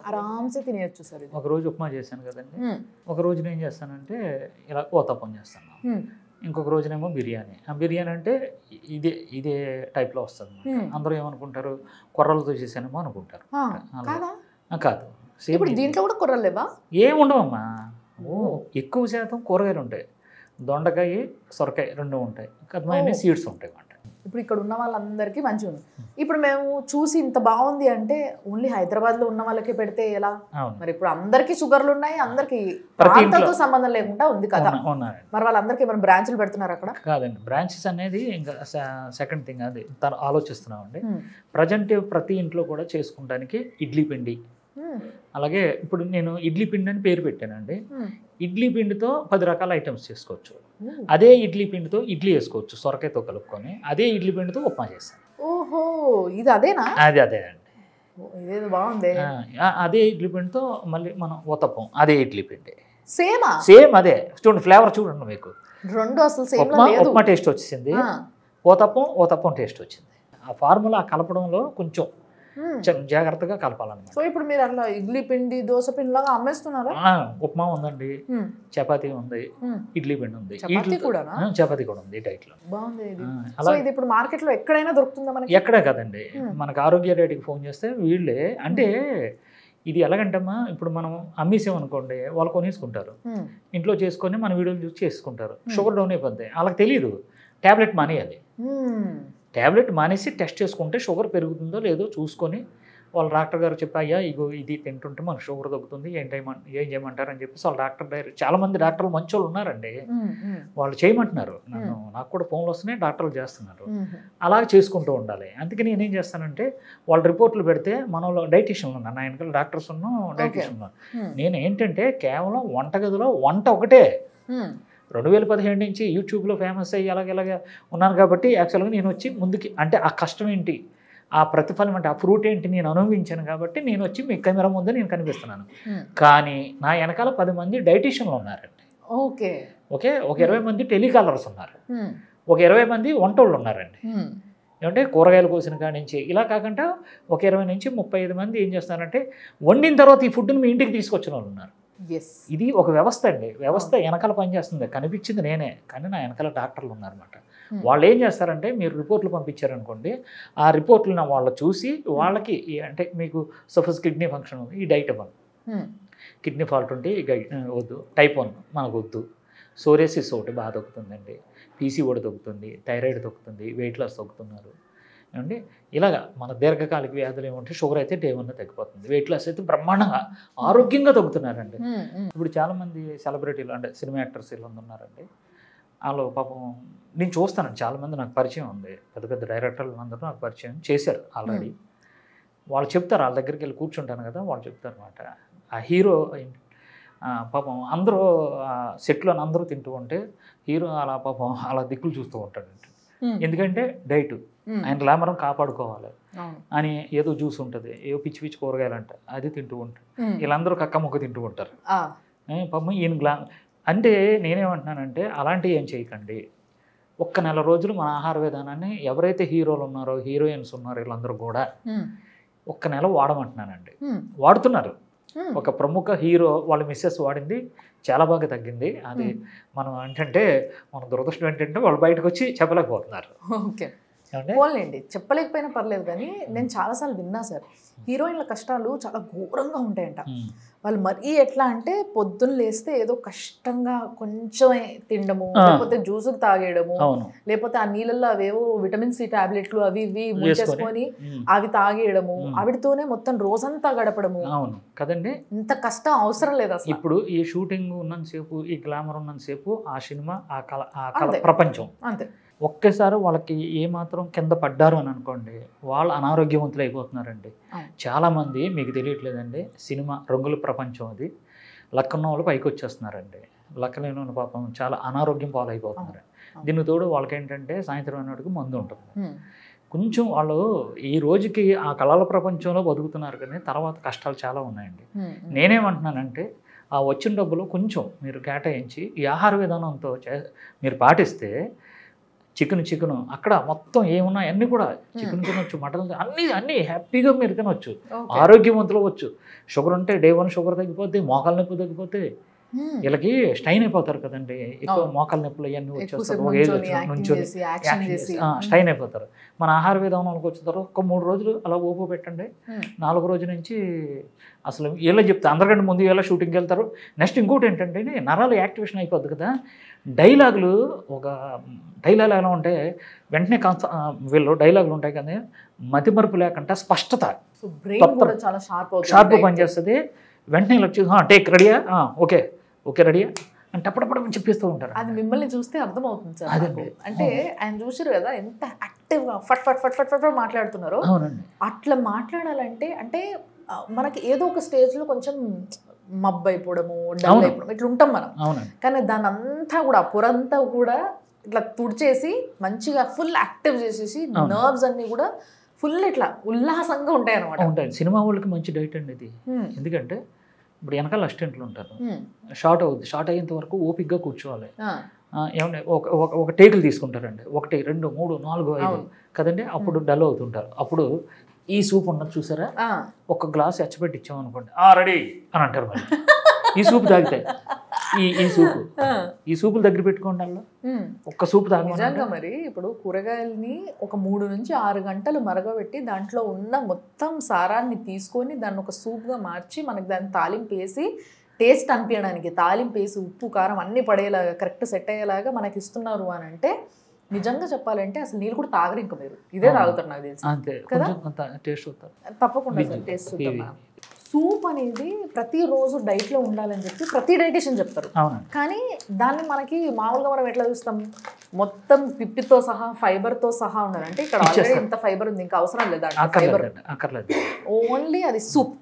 ఆరామ్సే తినేయచ్చు సార్. ఒక రోజు ఉప్మా చేశాను కదండి, ఒక రోజు నేను చేస్తానంటే ఇలా ఓతప్పం చేస్తాను, ఇంకొక రోజునేమో బిర్యానీ. ఆ బిర్యానీ అంటే ఇదే టైప్లో వస్తుంది. అందరూ ఏమనుకుంటారు, కొర్రలతో చేశానేమో అనుకుంటారు. కాదు, ఇప్పుడు దీంట్లో కూడా కొర్రలు లేవా? ఏముండవమ్మా, ఎక్కువ శాతం కూరగాయలు ఉంటాయి. దొండకాయ, సొరకాయ 2 ఉంటాయి, కదమైన సీడ్స్ ఉంటాయి. ఇప్పుడు ఇక్కడ ఉన్న వాళ్ళందరికీ మంచిగా ఉంది. ఇప్పుడు మేము చూసి ఇంత బాగుంది అంటే ఓన్లీ హైదరాబాద్లో ఉన్న వాళ్ళకే పెడితే ఎలా మరి? ఇప్పుడు అందరికీ షుగర్లు ఉన్నాయి, అందరికీ ప్రాంతాలతో సంబంధం లేకుండా ఉంది కదా, మరి వాళ్ళందరికీ ఏమైనా బ్రాంచ్లు పెడుతున్నారు అక్కడ? కాదండి, బ్రాంచెస్ అనేది ఇంకా సెకండ్ థింగ్, అది ఆలోచిస్తున్నామండి. ప్రజెంట్ ప్రతి ఇంట్లో కూడా చేసుకోవడానికి ఇడ్లీ పిండి, అలాగే ఇప్పుడు నేను ఇడ్లీ పిండి అని పేరు పెట్టానండి. ఇడ్లీ పిండితో 10 రకాల ఐటమ్స్ చేసుకోవచ్చు. అదే ఇడ్లీ పిండితో ఇడ్లీ వేసుకోవచ్చు సొరకాయతో కలుపుకొని. అదే ఇడ్లీ పిండితో ఉప్మా చేస్తాను. ఓహో, ఇది అదేనా? అదే అండి, ఇదేదో బాగుంది. అదే ఇడ్లీ పిండితో మళ్ళీ మనం ఊతప్పం, అదే ఇడ్లీ పిండి సేమ్ అదే. చూడండి ఫ్లేవర్ చూడండి, మీకు 2 అసలు సేమ్ ఉప్మా టేస్ట్ వచ్చేసింది, ఊతప్పం టేస్ట్ వచ్చింది. ఆ ఫార్ములా కలపడంలో కొంచెం జాగ్రత్తగా కలపాలన్నమాట. సో ఇప్పుడు మీరు అట్లా ఇడ్లీ పిండి దోశ పిండి లాగా అమ్మేస్తున్నారా? ఉప్మా ఉందండి, చపాతీ ఉంది, ఇడ్లీ పిండి ఉంది, చపాతీ కూడా ఉంది డైట్లో. బాగుంది. సో ఇది ఇప్పుడు మార్కెట్లో ఎక్కడైనా దొరుకుతుందా మనకి? ఎక్కడే కదండి, మనకు ఆరోగ్య రేటుకి ఫోన్ చేస్తే వీళ్ళే అంటే ఇది ఎలాగంటమ్మా, ఇప్పుడు మనం అమ్మేసామనుకోండి వాళ్ళు కొనేసుకుంటారు, ఇంట్లో చేసుకొని మన వీడియోలు చూసి చేసుకుంటారు, షుగర్ డౌన్ అయిపోద్ది. వాళ్ళకి తెలియదు ట్యాబ్లెట్ మానేయాలి. ట్యాబ్లెట్ మానేసి టెస్ట్ చేసుకుంటే షుగర్ పెరుగుతుందో లేదో చూసుకొని వాళ్ళ డాక్టర్ గారు చెప్పి అయ్యా ఇగో ఇది తింటుంటే మనకు షుగర్ తగ్గుతుంది, ఏం చేయమంటారని చెప్పేసి వాళ్ళ డాక్టర్ డైరెక్ట్. చాలామంది డాక్టర్లు మంచి వాళ్ళు ఉన్నారండి, వాళ్ళు చేయమంటున్నారు. నాకు కూడా ఫోన్లు వస్తున్నాయి, డాక్టర్లు చేస్తున్నారు. అలాగే చేసుకుంటూ ఉండాలి. అందుకని నేనేం చేస్తానంటే వాళ్ళ రిపోర్ట్లు పెడితే మనలో డైటీషియన్లు ఉన్నారు, నా వెనకాల డాక్టర్స్ ఉన్నాం, డైటీషియన్ ఉన్నారు. నేను ఏంటంటే కేవలం వంటగదిలో వంట ఒకటే 2015 నుంచి యూట్యూబ్లో ఫేమస్ అయ్యి అలాగ ఉన్నాను కాబట్టి యాక్చువల్గా నేను వచ్చి ముందుకి అంటే ఆ కష్టం ఏంటి, ఆ ప్రతిఫలం అంటే ఆ ఫ్రూట్ ఏంటి నేను అనుభవించాను కాబట్టి నేను వచ్చి మీ కెమెరా ముందు నేను కనిపిస్తున్నాను. కానీ నా వెనకాల 10 మంది డైటీషియన్లు ఉన్నారండి. ఓకే, ఒక 20 మంది టెలికాలర్స్ ఉన్నారు, ఒక 20 మంది వంటోళ్ళు ఉన్నారండి. ఏమంటే కూరగాయలు కోసిన కాడి నుంచి ఇలా కాకుండా ఒక 20 నుంచి 35 మంది ఏం చేస్తున్నారంటే వండిన తర్వాత ఈ ఫుడ్ని మీ ఇంటికి తీసుకొచ్చిన వాళ్ళు ఉన్నారు. ఇది ఒక వ్యవస్థ అండి, వ్యవస్థ వెనకాల పనిచేస్తుంది. కనిపించింది నేనే, కానీ నా వెనకాల డాక్టర్లు ఉన్నారన్నమాట. వాళ్ళు ఏం చేస్తారంటే మీరు రిపోర్ట్లు పంపించారనుకోండి, ఆ రిపోర్ట్లను వాళ్ళు చూసి వాళ్ళకి అంటే మీకు సపోజ్ కిడ్నీ ఫంక్షన్ ఉంది, ఈ డైట్ ఇవ్వాలి, కిడ్నీ ఫాల్ట్ ఉంటే వద్దు, టైప్ 1 మనకు వద్దు, సోరియాసిస్ ఒకటి బాగా తగ్గుతుందండి, పీసీఓడి తగ్గుతుంది, థైరాయిడ్ తగ్గుతుంది, వెయిట్ లాస్ తగ్గుతున్నారు. ఏమండి ఇలాగా మన దీర్ఘకాలిక వ్యాధులు ఏమంటే షుగర్ అయితే డే 1 తగ్గిపోతుంది, వెయిట్ లాస్ అయితే బ్రహ్మాండంగా ఆరోగ్యంగా తగ్గుతున్నారండి. ఇప్పుడు చాలామంది సెలబ్రిటీలు అంటే సినిమా యాక్టర్స్ వీళ్ళు ఉన్నారండి, వాళ్ళు పాపం నేను చూస్తానండి, చాలామంది నాకు పరిచయం ఉంది, పెద్ద పెద్ద డైరెక్టర్లు అందరూ నాకు పరిచయం చేశారు ఆల్రెడీ. వాళ్ళు చెప్తారు, వాళ్ళ దగ్గరికి వెళ్ళి కూర్చుంటాను కదా, వాళ్ళు చెప్తారు అనమాట ఆ హీరో పాపం అందరూ సెట్లో అందరూ తింటూ ఉంటే హీరో అలా పాపం అలా దిక్కులు చూస్తూ ఉంటాడంట. ఎందుకంటే డైట్ ఆయన గ్లామరం కాపాడుకోవాలి అని ఏదో జ్యూస్ ఉంటుంది, ఏదో పిచ్చి పిచ్చి కూరగాయలు అంట అది తింటూ ఉంటారు, వీళ్ళందరూ కక్క మొక్క తింటూ ఉంటారు. పాపం ఈయన అంటే నేనేమంటున్నానంటే అలాంటివి ఏం చేయకండి. ఒక్క నెల రోజులు మన ఆహార విధానాన్ని ఎవరైతే హీరోలు ఉన్నారో హీరోయిన్స్ ఉన్నారో వీళ్ళందరూ కూడా ఒక్క నెల వాడమంటున్నానండి. వాడుతున్నారు. ఒక ప్రముఖ హీరో వాళ్ళ మిస్సెస్ వాడింది, చాలా బాగా తగ్గింది. అది మనం ఏంటంటే మన దురదృష్టం ఏంటంటే వాళ్ళు బయటకు వచ్చి చెప్పలేకపోతున్నారు. ఓకే పోలేండి, చెప్పలేకపోయినా పర్లేదు, కానీ నేను చాలాసార్లు విన్నా సార్, హీరోయిన్ల కష్టాలు చాలా ఘోరంగా ఉంటాయంట. వాళ్ళు మరీ ఎట్లా అంటే పొద్దున్న లేస్తే ఏదో కష్టంగా కొంచెం తినడము, లేకపోతే జ్యూసులు తాగేయడము, లేకపోతే ఆ నీళ్ళల్లో అవేవో విటమిన్ సి టాబ్లెట్లు అవి ఇవి ముంచేసుకొని అవి తాగేయడము, ఆవిడతోనే మొత్తం రోజంతా గడపడము. అవును కదండి, ఇంత కష్టం అవసరం లేదు అసలు. ఇప్పుడు ఈ షూటింగ్ ఉన్నంతసేపు, ఈ గ్లామర్ ఉన్నంతసేపు ఆ సినిమా ఆ కళ ప్రపంచం అంతే. ఒక్కసారి వాళ్ళకి ఏమాత్రం కింద పడ్డారు అని అనుకోండి, వాళ్ళు అనారోగ్యవంతులు అయిపోతున్నారండి. చాలామంది మీకు తెలియట్లేదండి, సినిమా రంగుల ప్రపంచం అది, లక్కన్న వాళ్ళు పైకి వచ్చేస్తున్నారండి, లక్కలేని వాళ్ళు పాపం చాలా అనారోగ్యం పాలైపోతున్నారు. దీనికి తోడు వాళ్ళకేంటంటే సాయంత్రం అన్నట్టుకు మందు ఉంటుంది. కొంచెం వాళ్ళు ఈ రోజుకి ఆ కళల ప్రపంచంలో బతుకుతున్నారు, కానీ తర్వాత కష్టాలు చాలా ఉన్నాయండి. నేనేమంటున్నానంటే ఆ వచ్చిన డబ్బులు కొంచెం మీరు కేటాయించి ఈ ఆహార విధానంతో మీరు పాటిస్తే చికెన్ అక్కడ మొత్తం ఏమున్నా అన్నీ కూడా చికెన్ తినొచ్చు, మటన్ అన్నీ హ్యాపీగా మీరు తినొచ్చు, ఆరోగ్యవంతులు అవ్వచ్చు. షుగర్ ఉంటే డే 1 షుగర్ తగ్గిపోతే, మోకాల నొప్పి తగ్గిపోతే, వీళ్ళకి స్టైన్ అయిపోతారు కదండి, ఎక్కువ మోకాల నొప్పులు అవన్నీ వచ్చేస్తారు, స్టైన్ అయిపోతారు. మన ఆహార విధానానికి వచ్చిన తర్వాత ఒక 3 రోజులు అలా ఓపో పెట్టండి, 4వ రోజు నుంచి అసలు ఇలా చెప్తా అందరికంటే ముందు ఇలా షూటింగ్కి వెళ్తారు. నెక్స్ట్ ఇంకోటి ఏంటంటే నరాలు యాక్టివేషన్ అయిపోద్ది కదా, డైలాగులు ఒక డైలాగ్ ఎలా ఉంటే వెంటనే వీళ్ళు డైలాగులు ఉంటాయి కానీ మతిమరుపు లేకుండా స్పష్టత షార్ప్ పనిచేస్తుంది. వెంటనే ఇలా చూసి టేక్ రెడీయా, ఓకే రెడీయా అంటే అప్పుడప్పుడు చెప్పిస్తూ ఉంటారు. అది మిమ్మల్ని చూస్తే అర్థమవుతుంది సార్. అంటే ఆయన చూసారు కదా ఎంత యాక్టివ్గా ఫట్ ఫట్ ఫట్ ఫట్ ఫట్ మాట్లాడుతున్నారు. అట్లా మాట్లాడాలంటే అంటే మనకి ఏదో ఒక స్టేజ్లో కొంచెం మబ్బు అయిపోవడము, డల్ అయిపోవడం ఇట్లా ఉంటాం మనం. కానీ దాని అంతా కూడా పొరంతా కూడా ఇట్లా తుడిచేసి మంచిగా ఫుల్ యాక్టివ్ చేసేసి నర్వ్స్ అన్ని కూడా ఫుల్ ఇట్లా ఉల్లాసంగా ఉంటాయి అనమాట. ఉంటాయి. సినిమా వాళ్ళకి మంచి డైట్ అండి ఇది. ఎందుకంటే ఇప్పుడు వెనకాల అసిస్టెంట్లు ఉంటారు, షార్ట్ అవుద్ది, షార్ట్ అయ్యేంత వరకు ఓపిక్గా కూర్చోవాలి. ఏమంటే ఒక టేకులు తీసుకుంటారండి, 1 2 3 4 5 కదండి, అప్పుడు డల్ అవుతుంటారు. అప్పుడు ఈ సూప్ ఉన్నది చూసారా, ఒక గ్లాస్ ఎచ్చబెట్టి ఇచ్చాం అనుకోండి, రెడీ అని అంటారు మళ్ళీ. ఈ సూప్ తాగితే ఈ సూపులు దగ్గర పెట్టుకోండి, అలా ఒక్క సూప్ తాగి. నిజంగా మరి ఇప్పుడు కూరగాయలని ఒక 3 నుంచి 6 గంటలు మరగబెట్టి దాంట్లో ఉన్న మొత్తం సారాన్ని తీసుకొని దాన్ని ఒక సూప్గా మార్చి మనకి దాన్ని తాలింపు వేసి టేస్ట్ అనిపించడానికి తాలింపు వేసి ఉప్పు కారం అన్ని పడేలాగా కరెక్ట్ సెట్ అయ్యేలాగా మనకి ఇస్తున్నారు అని అంటే నిజంగా చెప్పాలంటే అసలు నీళ్ళు కూడా తాగరు, ఇంకా మీరు ఇదే తాగుతారు నాకు తెలిసి. అంతే కదా, టేస్ట్ అవుతారు తప్పకుండా టేస్ట్ చూద్దాం. సూప్ అనేది ప్రతిరోజు డైట్లో ఉండాలని చెప్పి ప్రతి డైటీషియన్ చెప్తారు. కానీ దాన్ని మనకి మామూలుగా మనం ఎట్లా చూస్తాం, మొత్తం పిప్పితో సహా ఫైబర్తో సహా ఉండాలి. అంటే ఇక్కడ ఆల్రెడీ ఎంత ఫైబర్ ఉంది, ఇంకా అవసరం లేదా ఫైబర్, ఓన్లీ అది సూప్.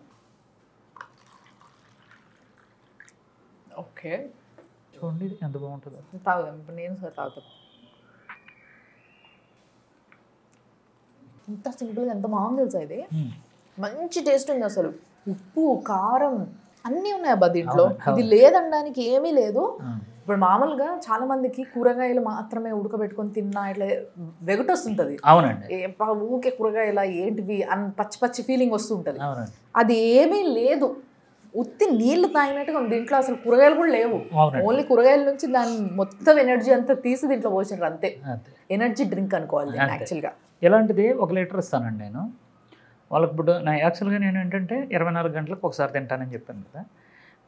ఓకే చూడండి ఎంత బాగుంటుందో. తాగుదాం ఇప్పుడు, నేను సార్ తాగుతాను. ఇంత సింపుల్గా ఎంత బాగుంది తెలుసా ఇది, మంచి టేస్ట్ ఉంది అసలు. ఉప్పు కారం అన్నీ ఉన్నాయి అబ్బా దీంట్లో, ఇది లేదనడానికి ఏమీ లేదు. ఇప్పుడు మామూలుగా చాలా మందికి కూరగాయలు మాత్రమే ఉడకబెట్టుకొని తిన్నా ఇట్లా వెగటొస్తుంటది. అవునండి, ఊకే కూరగాయల ఏంటివి అని పచ్చి పచ్చి ఫీలింగ్ వస్తుంటది. అది ఏమీ లేదు, ఉత్తి నీళ్లు తాగినట్టుగా ఉంది. దీంట్లో అసలు కూరగాయలు కూడా లేవు, ఓన్లీ కూరగాయల నుంచి దాని మొత్తం ఎనర్జీ అంతా తీసి దీంట్లో పోసినారు అంతే. ఎనర్జీ డ్రింక్ అనుకోవాలి యాక్చువల్గా. ఇలాంటిది 1 లీటర్ ఇస్తానండి నేను వాళ్ళకి. ఇప్పుడు యాక్చువల్గా నేను ఏంటంటే 24 గంటలకు ఒకసారి తింటానని చెప్పాను కదా,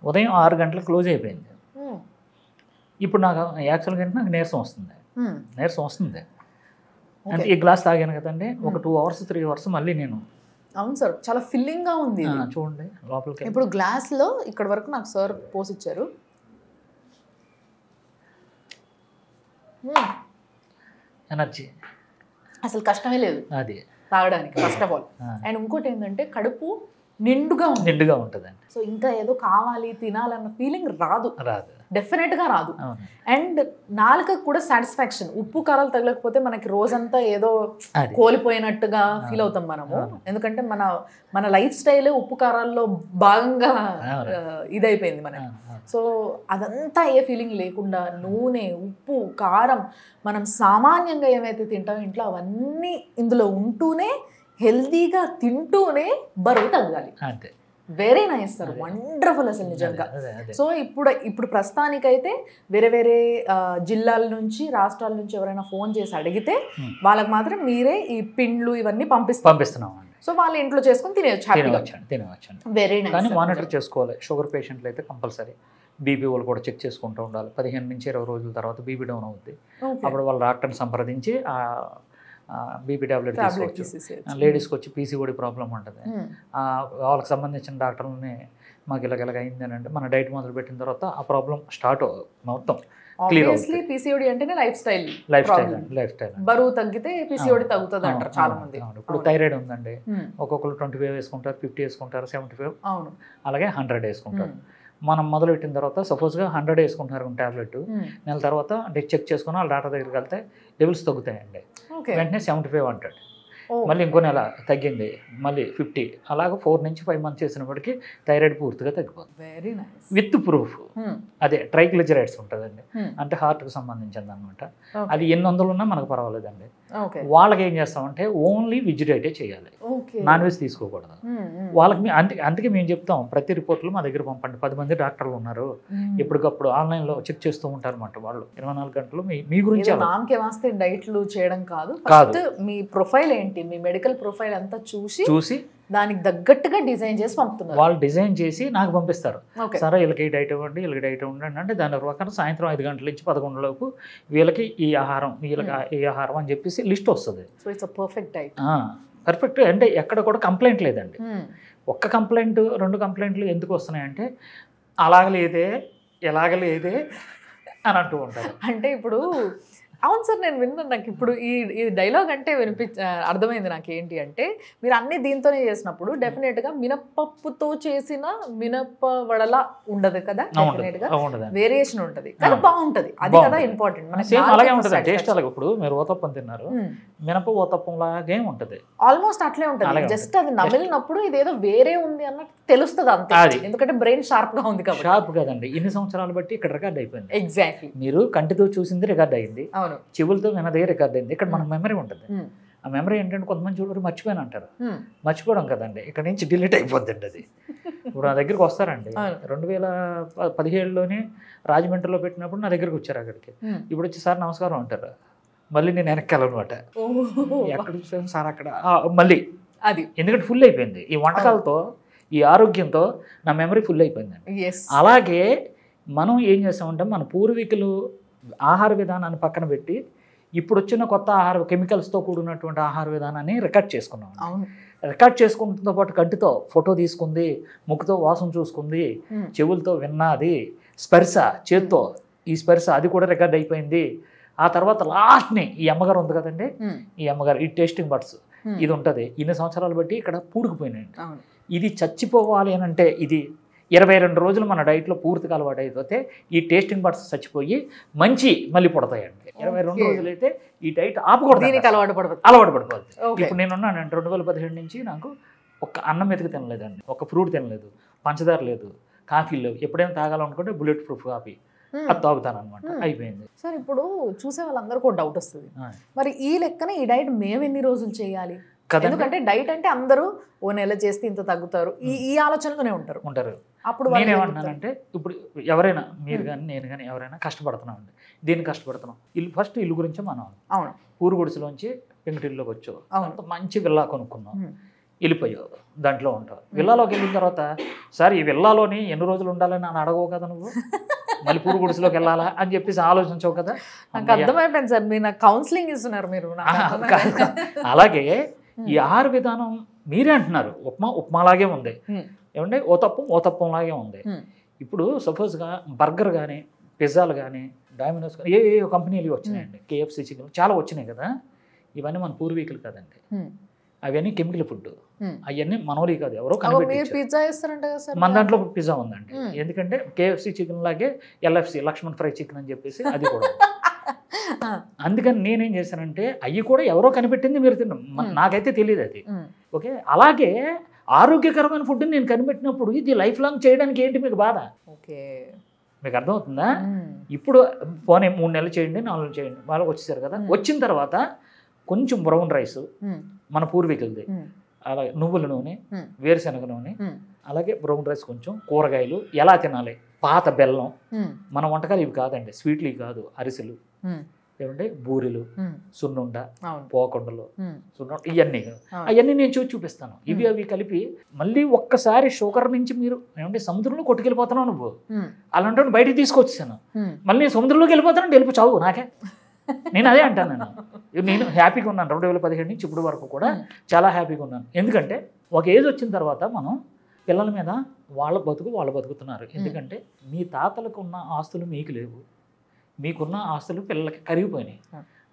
ఉదయం 6 గంటలకు క్లోజ్ అయిపోయింది. ఇప్పుడు నాకు యాక్చువల్గా అంటే నాకు నీరసం వస్తుంది. అంటే ఈ గ్లాస్ తాగాను కదండి, ఒక 2 hours 3 hours మళ్ళీ నేను. అవును సార్, చాలా ఫిల్లింగ్గా ఉంది చూడండి లోపలికి. ఇప్పుడు గ్లాస్లో ఇక్కడ వరకు నాకు సార్ పోసిచ్చారు. ఎనర్జీ అసలు కష్టమే లేదు అది తాగడానికి ఫస్ట్ ఆఫ్ ఆల్. అండ్ ఇంకోటి ఏంటంటే కడుపు నిండుగా ఉంటుందండి. సో ఇంకా ఏదో కావాలి తినాలన్న ఫీలింగ్ రాదు, డెఫినెట్గా రాదు. అండ్ నాలుకకు కూడా సాటిస్ఫాక్షన్. ఉప్పు కారాలు తగలకపోతే మనకి రోజంతా ఏదో కోల్పోయినట్టుగా ఫీల్ అవుతాం మనము. ఎందుకంటే మన లైఫ్ స్టైల్ ఉప్పు కారాల్లో భాగంగా ఇదైపోయింది మనకి. సో అదంతా ఏ ఫీలింగ్ లేకుండా నూనె ఉప్పు కారం మనం సామాన్యంగా ఏమైతే తింటామో ఇంట్లో అవన్నీ ఇందులో ఉంటూనే హెల్తీగా తింటూనే బరువు తగ్గాలి. వెరీ నైస్ సార్, వండర్ఫుల్ అసలు నిజంగా. సో ఇప్పుడు ప్రస్తుతానికైతే వేరే జిల్లాల నుంచి రాష్ట్రాల నుంచి ఎవరైనా ఫోన్ చేసి అడిగితే వాళ్ళకి మాత్రం మీరే ఈ పిండ్లు ఇవన్నీ పంపిస్తున్నాం. సో వాళ్ళు ఇంట్లో చేసుకుని తినవచ్చు. Very nice. కానీ మానిటర్ చేసుకోవాలి. షుగర్ పేషెంట్లు అయితే కంపల్సరీ బీపీ వాళ్ళు కూడా చెక్ చేసుకుంటూ ఉండాలి. 15 నుంచి 20 రోజుల తర్వాత బీపీ డౌన్ అవుద్ది. అప్పుడు వాళ్ళ డాక్టర్ని సంప్రదించి బీపీ టాబ్లెట్ తీసుకోవచ్చు. లేడీస్కి వచ్చి పీసీఓడి ప్రాబ్లం ఉంటుంది, వాళ్ళకి సంబంధించిన డాక్టర్లని మాకు ఇలాగ అయింది అని అంటే మన డైట్ మొదలు పెట్టిన తర్వాత ఆ ప్రాబ్లం స్టార్ట్ మొత్తం క్లియర్ అవుతుంది. పీసీఓడి అంటేనే లైఫ్ స్టైల్ బరువు తగ్గితే పీసీఓడి తగ్గుతుంది అంటారు చాలా మంది. ఇప్పుడు థైరాయిడ్ ఉందండి, ఒక్కొక్కరు 25 వేసుకుంటారు, 50 వేసుకుంటారు, 75 అలాగే 100 వేసుకుంటారు. మనం మొదలుపెట్టిన తర్వాత సపోజ్గా 100 వేసుకుంటున్నారు టాబ్లెట్, నెల తర్వాత అంటే చెక్ చేసుకుని వాళ్ళ డాక్టర్ దగ్గరికి వెళ్తే లెవెల్స్ తగ్గుతాయండి. వెంటనే 75 అంటాడు, మళ్ళీ ఇంకో నెల తగ్గింది మళ్ళీ 50, అలాగే 4 నుంచి 5 months చేసినప్పటికీ థైరాయిడ్ పూర్తిగా తగ్గిపోతుంది. Very nice. With proof. అదే ట్రైగ్లిజరైడ్స్ ఉంటుందండి, అంటే హార్ట్కి సంబంధించింది అనమాట. అది 800 ఉన్నా మనకు పర్వాలేదండి. వాళ్ళకి ఏం చేస్తామంటే ఓన్లీ వెజ్ డైటే చేయాలి, నాన్ వెజ్ తీసుకోకూడదు. వాళ్ళకి అందుకే మేము చెప్తాం ప్రతి రిపోర్ట్లో మా దగ్గర పంపండి. 10 మంది డాక్టర్లు ఉన్నారు, ఎప్పటికప్పుడు ఆన్లైన్లో చెక్ చేస్తూ ఉంటారు అన్నమాట. వాళ్ళు 24 గంటలు మీ గురించి డైట్లు చేయడం కాదు, మీ ప్రొఫైల్ ఏంటి, మీ మెడికల్ ప్రొఫైల్ అంతా చూసి దానికి తగ్గట్టుగా డిజైన్ చేసి పంపుతున్నారు. వాళ్ళు డిజైన్ చేసి నాకు పంపిస్తారు. సరే వీళ్ళకి ఈ డైట్ ఇవ్వండి, వీళ్ళకి డైట్ ఇవ్వండి అంటే దాని ప్రకారం సాయంత్రం 5 గంటల నుంచి 11 లోపు వీళ్ళకి ఈ ఆహారం, వీళ్ళకి ఈ ఆహారం అని చెప్పేసి లిస్ట్ వస్తుంది. So it's perfect diet. Perfect అంటే ఎక్కడ కూడా కంప్లైంట్ లేదండి. ఒక్క కంప్లైంట్ 2 కంప్లైంట్లు ఎందుకు వస్తున్నాయంటే అలాగలేదే ఎలాగలేదే అని అంటూ ఉంటారు. అంటే ఇప్పుడు అవును సార్, నేను విన్నాను. నాకు ఇప్పుడు ఈ డైలాగ్ అంటే అర్థమైంది నాకు. ఏంటి అంటే మీరు అన్ని దీంతోనే చేసినప్పుడు డెఫినెట్గా మినపప్పుతో చేసిన మినప వడలా ఉండదు కదా, డెఫినెట్గా వేరియేషన్ ఉంటుంది, కానీ బాగుంటుంది. అది కదా ఇంపార్టెంట్. అలాగే ఉంటుంది టేస్ట్. అలాగే ఇప్పుడు మీరు ఓతప్పం తిన్నారు, మినప ఓతప్పం లాగే ఉంటుంది, ఆల్మోస్ట్ అట్లే ఉంటుంది. జస్ట్ అది నమిలినప్పుడు ఇదేదో వేరే ఉంది అన్నట్టు తెలుస్తుంది అంతే, ఎందుకంటే బ్రెయిన్ షార్ప్ గా ఉంది కాబట్టి. షార్ప్ కదండి, ఇన్ని సంవత్సరాలు బట్టి ఇక్కడ రికార్డ్ అయిపోయింది. ఎగ్జాక్ట్లీ. మీరు కంటితో చూసింది రికార్డ్ అయింది, చెవులతో వినదే రికార్డ్ అయింది. ఇక్కడ మనకు మెమరీ ఉంటుంది. ఆ మెమరీ ఏంటంటే కొంతమంది చూడరు మర్చిపోయాను అంటారు. మర్చిపోవడం కదండి, ఇక్కడ నుంచి డిలీట్ అయిపోద్దండి అది. ఇప్పుడు నా దగ్గరికి వస్తారండి, 2017లోనే రాజమండ్రిలో పెట్టినప్పుడు నా దగ్గరికి వచ్చారు అక్కడికి. ఇప్పుడు వచ్చి సార్ నమస్కారం అంటారు, మళ్ళీ నేను వెనక్కి వెళ్ళనమాట. ఎక్కడ చూసాను సార్ అక్కడ మళ్ళీ అది, ఎందుకంటే ఫుల్ అయిపోయింది ఈ వంటకాలతో, ఈ ఆరోగ్యంతో నా మెమరీ ఫుల్ అయిపోయిందండి. అలాగే మనం ఏం చేస్తామంటే మన పూర్వీకులు ఆహార విధానాన్ని పక్కన పెట్టి ఇప్పుడు వచ్చిన కొత్త ఆహార కెమికల్స్తో కూడినటువంటి ఆహార విధానాన్ని రికార్డ్ చేసుకున్నాం. రికార్డ్ చేసుకుంటున్న పాటు కంటితో ఫోటో తీసుకుంది, ముక్కుతో వాసన చూసుకుంది, చెవులతో విన్నది, స్పర్శ చేత్తో ఈ స్పర్శ అది కూడా రికార్డ్ అయిపోయింది. ఆ తర్వాత లాస్ట్ని ఈ అమ్మగారు ఉంది కదండి, ఈ అమ్మగారు ఈ టేస్టింగ్ బడ్స్ ఇది ఉంటుంది. ఇన్ని సంవత్సరాలు బట్టి ఇక్కడ పూడుకుపోయినాయండి. ఇది చచ్చిపోవాలి అని అంటే ఇది 22 రోజులు మన డైట్లో పూర్తిగా అలవాటు అయిపోతే ఈ టేస్టింగ్ బడ్స్ చచ్చిపోయి మంచి మళ్ళీ పుడతాయండి. 22 రోజులు అయితే ఈ డైట్ ఆపకూడదు, అలవాటు పడిపోతుంది. ఇప్పుడు నేను ఉన్నానండి 2017 నుంచి నాకు ఒక అన్నం మెతుకు తినలేదండి, ఒక ఫ్రూట్ తినలేదు, పంచదార లేదు, కాఫీ లేవు. ఎప్పుడైనా తాగాలనుకుంటే బుల్లెట్ ప్రూఫ్ కాఫీ అది తాగుతాను అనమాట. అయిపోయింది సార్. ఇప్పుడు చూసే వాళ్ళందరికీ ఒక డౌట్ వస్తుంది, మరి ఈ లెక్కన ఈ డైట్ మేము ఎన్ని రోజులు చేయాలి? ఎందుకంటే డైట్ అంటే అందరూ ఓ నెల చేస్తే ఇంత తగ్గుతారు, ఈ ఆలోచనలోనే ఉంటారు. అప్పుడు నేనేమంటున్నానంటే ఇప్పుడు ఎవరైనా మీరు కానీ నేను కానీ ఎవరైనా కష్టపడుతున్నామండి, దీన్ని కష్టపడుతున్నాం. ఫస్ట్ ఇల్లు గురించి మనం ఊరు గుడిసెలోంచి పెంకుటిల్లోకి వచ్చావు, అంత మంచి విల్లా కొనుక్కున్నాం, వెళ్ళిపోయావు, దాంట్లో ఉంటావు. విల్లాలోకి వెళ్ళిన తర్వాత సార్ ఈ విల్లాలోని ఎన్ని రోజులు ఉండాలని నన్ను అడగవు కదా నువ్వు, మళ్ళీ పూరు గుడిసెలోకి వెళ్ళాలా అని చెప్పేసి ఆలోచించవు కదా. నాకు అర్థమైపోయింది సార్, మీరు నాకు కౌన్సిలింగ్ ఇస్తున్నారు మీరు. అలాగే ఈ ఆహార విధానం మీరే అంటున్నారు ఉప్మాలాగే ఉంది, ఏమంటే ఓ తప్పంలాగే ఉంది. ఇప్పుడు సపోజ్గా బర్గర్ కానీ పిజ్జాలు కానీ డామినోస్ కానీ ఏ కంపెనీలు వచ్చినాయండి, KFC చికెన్ చాలా వచ్చినాయి కదా. ఇవన్నీ మన పూర్వీకులు కదండి, అవన్నీ కెమికల్ ఫుడ్, అవన్నీ మనోరీ కాదు, ఎవరో కనిపెట్టారు. మన దాంట్లో పిజ్జా ఉందండి, ఎందుకంటే KFC చికెన్ లాగే LFC లక్ష్మణ్ ఫ్రై చికెన్ అని చెప్పేసి అది కూడా. అందుకని నేనేం చేశానంటే అవి కూడా ఎవరో కనిపెట్టింది మీరు తిన్నాం, నాకైతే తెలియదు అది. ఓకే, అలాగే ఆరోగ్యకరమైన ఫుడ్ నేను కనిపెట్టినప్పుడు ఇది లైఫ్ లాంగ్ చేయడానికి ఏంటి మీకు బాధ? ఓకే, మీకు అర్థమవుతుందా? ఇప్పుడు పోనీ 3 నెలలు చేయండి, 4 నెలలు చేయండి, వాళ్ళకి వచ్చేసారు కదా. వచ్చిన తర్వాత కొంచెం బ్రౌన్ రైస్ మన పూర్వీకులది, అలాగే నువ్వుల నూనె, వేరుశనగ నూనె, అలాగే బ్రౌన్ రైస్, కొంచెం కూరగాయలు ఎలా తినాలి, పాత బెల్లం, మన వంటకాలు ఇవి కాదండి, స్వీట్లు ఇవి కాదు, అరిసెలు ఏమంటే బూరెలు, సున్నుండ, పోకొండలు, సున్నుండ, ఇవన్నీ అవన్నీ నేను చూపిస్తాను. ఇవి అవి కలిపి మళ్ళీ ఒక్కసారి షుగర్ నుంచి మీరు ఏమంటే సముద్రంలో కొట్టుకెళ్ళిపోతున్నావు నువ్వు, అలాంటి బయటికి తీసుకొచ్చాను, మళ్ళీ నేను సముద్రంలోకి వెళ్ళిపోతాను, వెళ్ళిపో చావు నాకే. నేను అదే అంటాను, నేను హ్యాపీగా ఉన్నాను 2017 నుంచి ఇప్పుడు వరకు కూడా చాలా హ్యాపీగా ఉన్నాను. ఎందుకంటే ఒక ఏజ్ వచ్చిన తర్వాత మనం పిల్లల మీద వాళ్ళు బతుకుతున్నారు. ఎందుకంటే మీ తాతలకు ఉన్న ఆస్తులు మీకు లేవు, మీకున్న ఆస్తులు పిల్లలకి కరిగిపోయినాయి.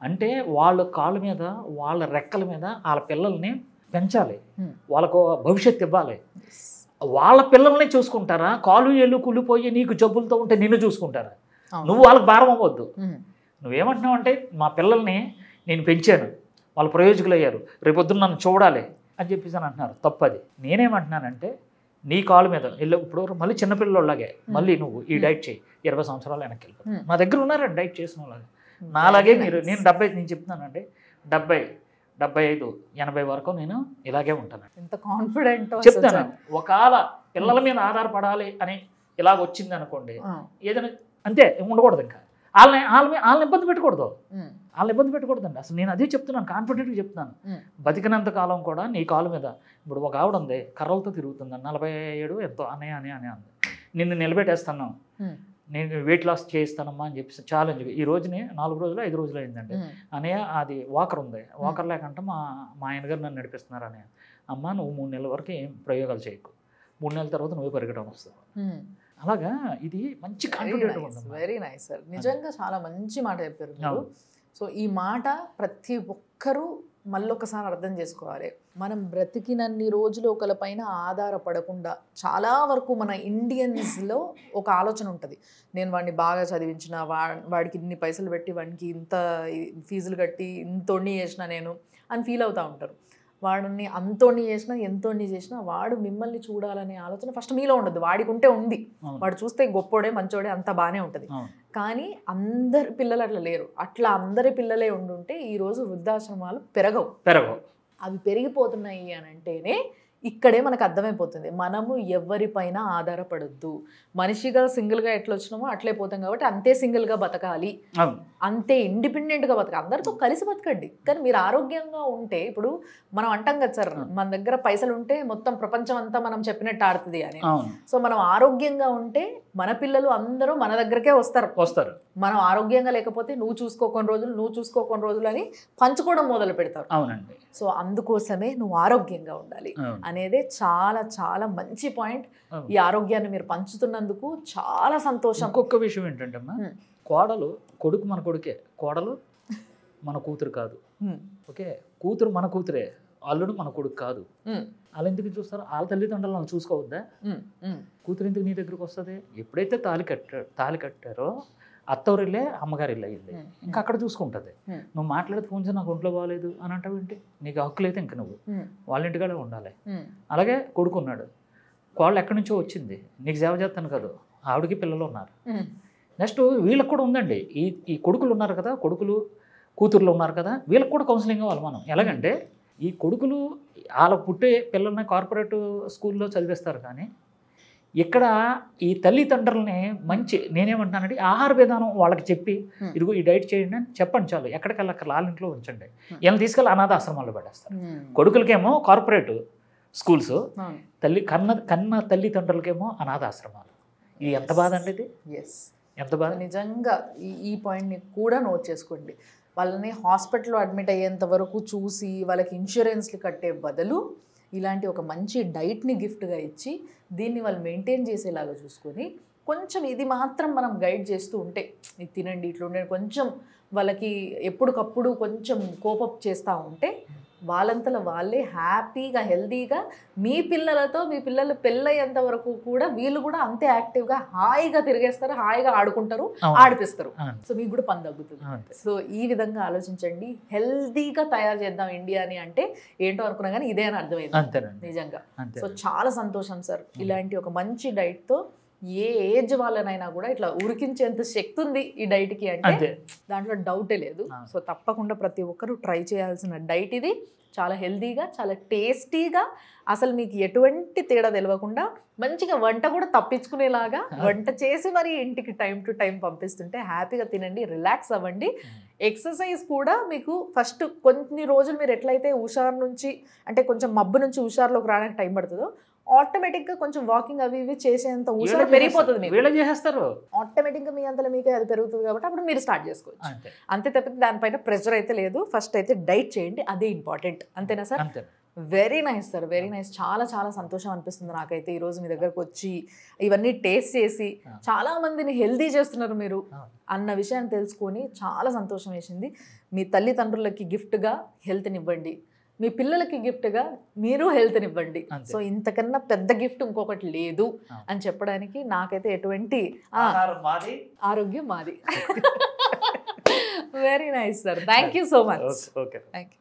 అంటే వాళ్ళ కాళ్ళ మీద వాళ్ళ రెక్కల మీద వాళ్ళ పిల్లల్ని పెంచాలి, వాళ్ళకు భవిష్యత్తు ఇవ్వాలి. వాళ్ళ పిల్లల్ని చూసుకుంటారా? కాలు ఎల్లు కుళ్ళిపోయి నీకు జబ్బులతో ఉంటే నిన్ను చూసుకుంటారా? నువ్వు వాళ్ళకి భారం అవ్వద్దు. నువ్వేమంటున్నావు అంటే మా పిల్లల్ని నేను పెంచాను, వాళ్ళు ప్రయోజకులు అయ్యారు, రేపొద్దున నన్ను చూడాలి అని చెప్పేసి అని అంటున్నారు. తప్పది. నేనేమంటున్నానంటే నీ కాలు మీద ఇప్పుడు మళ్ళీ చిన్నపిల్లలాగే మళ్ళీ నువ్వు ఈ డైట్ చేయి, 20 సంవత్సరాలు వెనక్కి వెళ్ళిపోతావు. నా దగ్గర ఉన్నారండి డైట్ చేసిన వాళ్ళగా, నాలాగే మీరు. నేను 70 నేను చెప్తున్నానండి, 70, 75, 80 వరకు నేను ఇలాగే ఉంటాను. ఎంత కాన్ఫిడెంట్ చెప్తాను. ఒకవేళ పిల్లల మీద ఆధారపడాలి అని ఇలాగ వచ్చింది అనుకోండి, ఏదైనా అంతే ఉండకూడదు. ఇంకా వాళ్ళని ఇబ్బంది పెట్టకూడదు, అండి. అసలు నేను అదే చెప్తున్నాను, కాన్ఫిడెంట్గా చెప్తున్నాను. బతికినంత కాలం కూడా నీ కాలు మీద. ఇప్పుడు ఒక ఆవిడ ఉంది, కర్రలతో తిరుగుతుంది, 47 ఎంతో అనే అంది, నిన్ను నిలబెట్టేస్తాను, నేను వెయిట్ లాస్ చేయిస్తానమ్మా అని చెప్పి ఛాలెంజ్. ఈ రోజుని 4 రోజులు 5 రోజులు అయిందండి. అనయ్య అది వాకర్ ఉంది, వాకర్ లేకంటే మా ఆయనగారు నన్ను నడిపిస్తున్నారు. అనయ్య, అమ్మ నువ్వు 3 నెలల వరకు ఏం ప్రయోగాలు చేయకు, 3 నెలల తర్వాత నువ్వే పరిగెట్టడం వస్తావు. అలాగా ఇది మంచి కాన్ఫిడెంట్ ఉంటుంది. వెరీ నైస్ సార్, నిజంగా చాలా మంచి మాట చెప్పారు మీరు. సో ఈ మాట ప్రతి ఒక్కరూ మళ్ళొకసారి అర్థం చేసుకోవాలి. మనం బ్రతికినన్ని రోజులు ఒకరిపైన ఆధారపడకుండా, చాలా వరకు మన ఇండియన్స్లో ఒక ఆలోచన ఉంటుంది, నేను వాడిని బాగా చదివించిన, వాడికి ఇన్ని పైసలు పెట్టి వాడికి ఇంత ఫీజులు కట్టి ఇంత చేసిన నేను అని ఫీల్ అవుతూ ఉంటారు. వాడిని అంతోని చేసినా ఎంతోని చేసినా వాడు మిమ్మల్ని చూడాలనే ఆలోచన ఫస్ట్ మీలో ఉండదు, వాడికి ఉంటే ఉంది. వాడు చూస్తే గొప్పోడే మంచోడే అంత బాగానే ఉంటుంది. కానీ అందరి పిల్లలు అట్లా లేరు. అట్లా అందరి పిల్లలే ఉండుంటే ఈరోజు వృద్ధాశ్రమాలు పెరగవు. అవి పెరిగిపోతున్నాయి అని అంటేనే ఇక్కడే మనకు అర్థమైపోతుంది, మనము ఎవరిపైన ఆధారపడద్దు. మనిషిగా సింగిల్గా ఎట్లా వచ్చినామో అట్లే పోతాం కాబట్టి అంతే సింగిల్గా బతకాలి, అంతే ఇండిపెండెంట్గా బతకాలి, అందరితో కలిసి బతకండి. కానీ మీరు ఆరోగ్యంగా ఉంటే, ఇప్పుడు మనం అంటాం కదా సార్, మన దగ్గర పైసలు ఉంటే మొత్తం ప్రపంచం అంతా మనం చెప్పినట్టు ఆడుతుంది అని. సో మనం ఆరోగ్యంగా ఉంటే మన పిల్లలు అందరూ మన దగ్గరకే వస్తారు. మనం ఆరోగ్యంగా లేకపోతే నువ్వు చూసుకో కొన్ని రోజులు అని పంచుకోవడం మొదలు పెడతారు. అవునండి. సో అందుకోసమే నువ్వు ఆరోగ్యంగా ఉండాలి అనేది చాలా చాలా మంచి పాయింట్. ఈ ఆరోగ్యాన్ని మీరు పంచుతున్నందుకు చాలా సంతోషం. ఇంకొక విషయం ఏంటంటే అమ్మా, కొడుకు మన కొడుకే, కోడలు మన కూతురు కాదు. ఓకే, కూతురు మన కూతురే, అల్లుడు మన కొడుకు కాదు. వాళ్ళు ఎందుకు చూస్తారు? వాళ్ళ తల్లిదండ్రులు వాళ్ళు చూసుకోవద్దా? కూతురు ఎందుకు నీ దగ్గరకు వస్తుంది? ఎప్పుడైతే తాళి కట్టారో అత్తవారిల్లే అమ్మగారిల్లే అయ్యింది, ఇంకా అక్కడ చూసుకుంటుంది. నువ్వు మాట్లాడితే ఫోన్ చేసి నాకు ఒంట్లో బాగాలేదు అని అంటావు ఏంటి? నీకు హక్కు లేదు, ఇంక నువ్వు వాళ్ళ ఇంటికాడే ఉండాలి. అలాగే కొడుకున్నాడు, కోళ్ళు ఎక్కడి నుంచో వచ్చింది, నీకు సేవ చేస్తాను కదా, ఆవిడకి పిల్లలు ఉన్నారు. నెక్స్ట్ వీళ్ళకి కూడా ఉందండి, ఈ కొడుకులు ఉన్నారు కదా, కూతుర్లు ఉన్నారు కదా, వీళ్ళకి కూడా కౌన్సిలింగ్ అవ్వాలి మనం. ఎలాగంటే ఈ కొడుకులు వాళ్ళ పుట్టే పిల్లల్ని కార్పొరేట్ స్కూల్లో చదివిస్తారు, కానీ ఇక్కడ ఈ తల్లిదండ్రులని మంచి, నేనేమంటున్నానంటే ఆహార విధానం వాళ్ళకి చెప్పి, ఇదిగో ఈ డైట్ చేయండి అని చెప్పండి చాలు. ఎక్కడికెళ్ళి అక్కడ వాళ్ళ ఇంట్లో ఉంచండి. వీళ్ళని తీసుకెళ్ళి అనాథ ఆశ్రమాల్లో పెట్టేస్తారు. కొడుకులకేమో కార్పొరేట్ స్కూల్స్, కన్న తల్లిదండ్రులకేమో అనాథ ఆశ్రమాలు. ఇది ఎంత బాధ అండి, ఇది ఎంత బాధ. నిజంగా ఈ పాయింట్ని కూడా నోట్ చేసుకోండి. వాళ్ళని హాస్పిటల్లో అడ్మిట్ అయ్యేంత వరకు చూసి వాళ్ళకి ఇన్సూరెన్స్లు కట్టే బదులు ఇలాంటి ఒక మంచి డైట్ని గిఫ్ట్గా ఇచ్చి దీన్ని వాళ్ళు మెయింటైన్ చేసేలాగా చూసుకొని కొంచెం ఇది మాత్రం మనం గైడ్ చేస్తూ ఉంటే, ఇది తినండి ఇట్లా ఉండండి, కొంచెం వాళ్ళకి ఎప్పటికప్పుడు కొంచెం కోపప్ చేస్తూ ఉంటే వాళ్ళంతలో వాళ్ళే హ్యాపీగా హెల్తీగా మీ పిల్లలు పెళ్ళయ్యేంత వరకు కూడా వీళ్ళు కూడా అంతే యాక్టివ్గా హాయిగా తిరిగేస్తారు, హాయిగా ఆడుకుంటారు, ఆడిపిస్తారు. సో మీకు కూడా పని తగ్గుతుంది. సో ఈ విధంగా ఆలోచించండి, హెల్తీగా తయారు చేద్దాం ఇండియాని అంటే ఏంటో అనుకున్నా కానీ ఇదే అని అర్థమైంది నిజంగా. సో చాలా సంతోషం సార్, ఇలాంటి ఒక మంచి డైట్తో ఏ ఏజ్ వాళ్ళనైనా కూడా ఇట్లా ఉరికించేంత శక్తి ఉంది ఈ డైట్కి అంటే దాంట్లో డౌటే లేదు. సో తప్పకుండా ప్రతి ఒక్కరూ ట్రై చేయాల్సిన డైట్ ఇది. చాలా హెల్తీగా, చాలా టేస్టీగా, అసలు మీకు ఎటువంటి తేడా తెలియకుండా మంచిగా వంట కూడా తప్పించుకునేలాగా వంట చేసి మరి ఇంటికి టైం టు టైం పంపిస్తుంటే హ్యాపీగా తినండి, రిలాక్స్ అవ్వండి. ఎక్సర్సైజ్ కూడా మీకు ఫస్ట్ కొన్ని రోజులు మీరు ఎట్లయితే హుషారు నుంచి అంటే కొంచెం మబ్బు నుంచి హుషారులోకి రావడానికి టైం పడుతుందో ఆటోమేటిక్గా కొంచెం వాకింగ్ అవి ఇవి చేసేంత హుషారు పెరిగిపోతుంది. ఆటోమేటిక్గా మీ అంతలో మీకే అది పెరుగుతుంది కాబట్టి అప్పుడు మీరు స్టార్ట్ చేసుకోవచ్చు. అంతే తప్పితే దానిపైన ప్రెషర్ అయితే లేదు. ఫస్ట్ అయితే డైట్ చేయండి, అదే ఇంపార్టెంట్. అంతేనా sir? Very nice sir, very nice. చాలా చాలా సంతోషం అనిపిస్తుంది నాకైతే ఈరోజు మీ దగ్గరకు వచ్చి ఇవన్నీ టేస్ట్ చేసి చాలా మందిని హెల్దీ చేస్తున్నారు మీరు అన్న విషయాన్ని తెలుసుకొని చాలా సంతోషం వేసింది. మీ తల్లిదండ్రులకి గిఫ్ట్గా హెల్త్ని ఇవ్వండి, మీ పిల్లలకి గిఫ్ట్గా మీరు హెల్త్ని ఇవ్వండి. సో ఇంతకన్నా పెద్ద గిఫ్ట్ ఇంకొకటి లేదు అని చెప్పడానికి నాకైతే ఎటువంటి ఆరోగ్యం మాది. Very nice sir, thank you so much. Okay, thank you.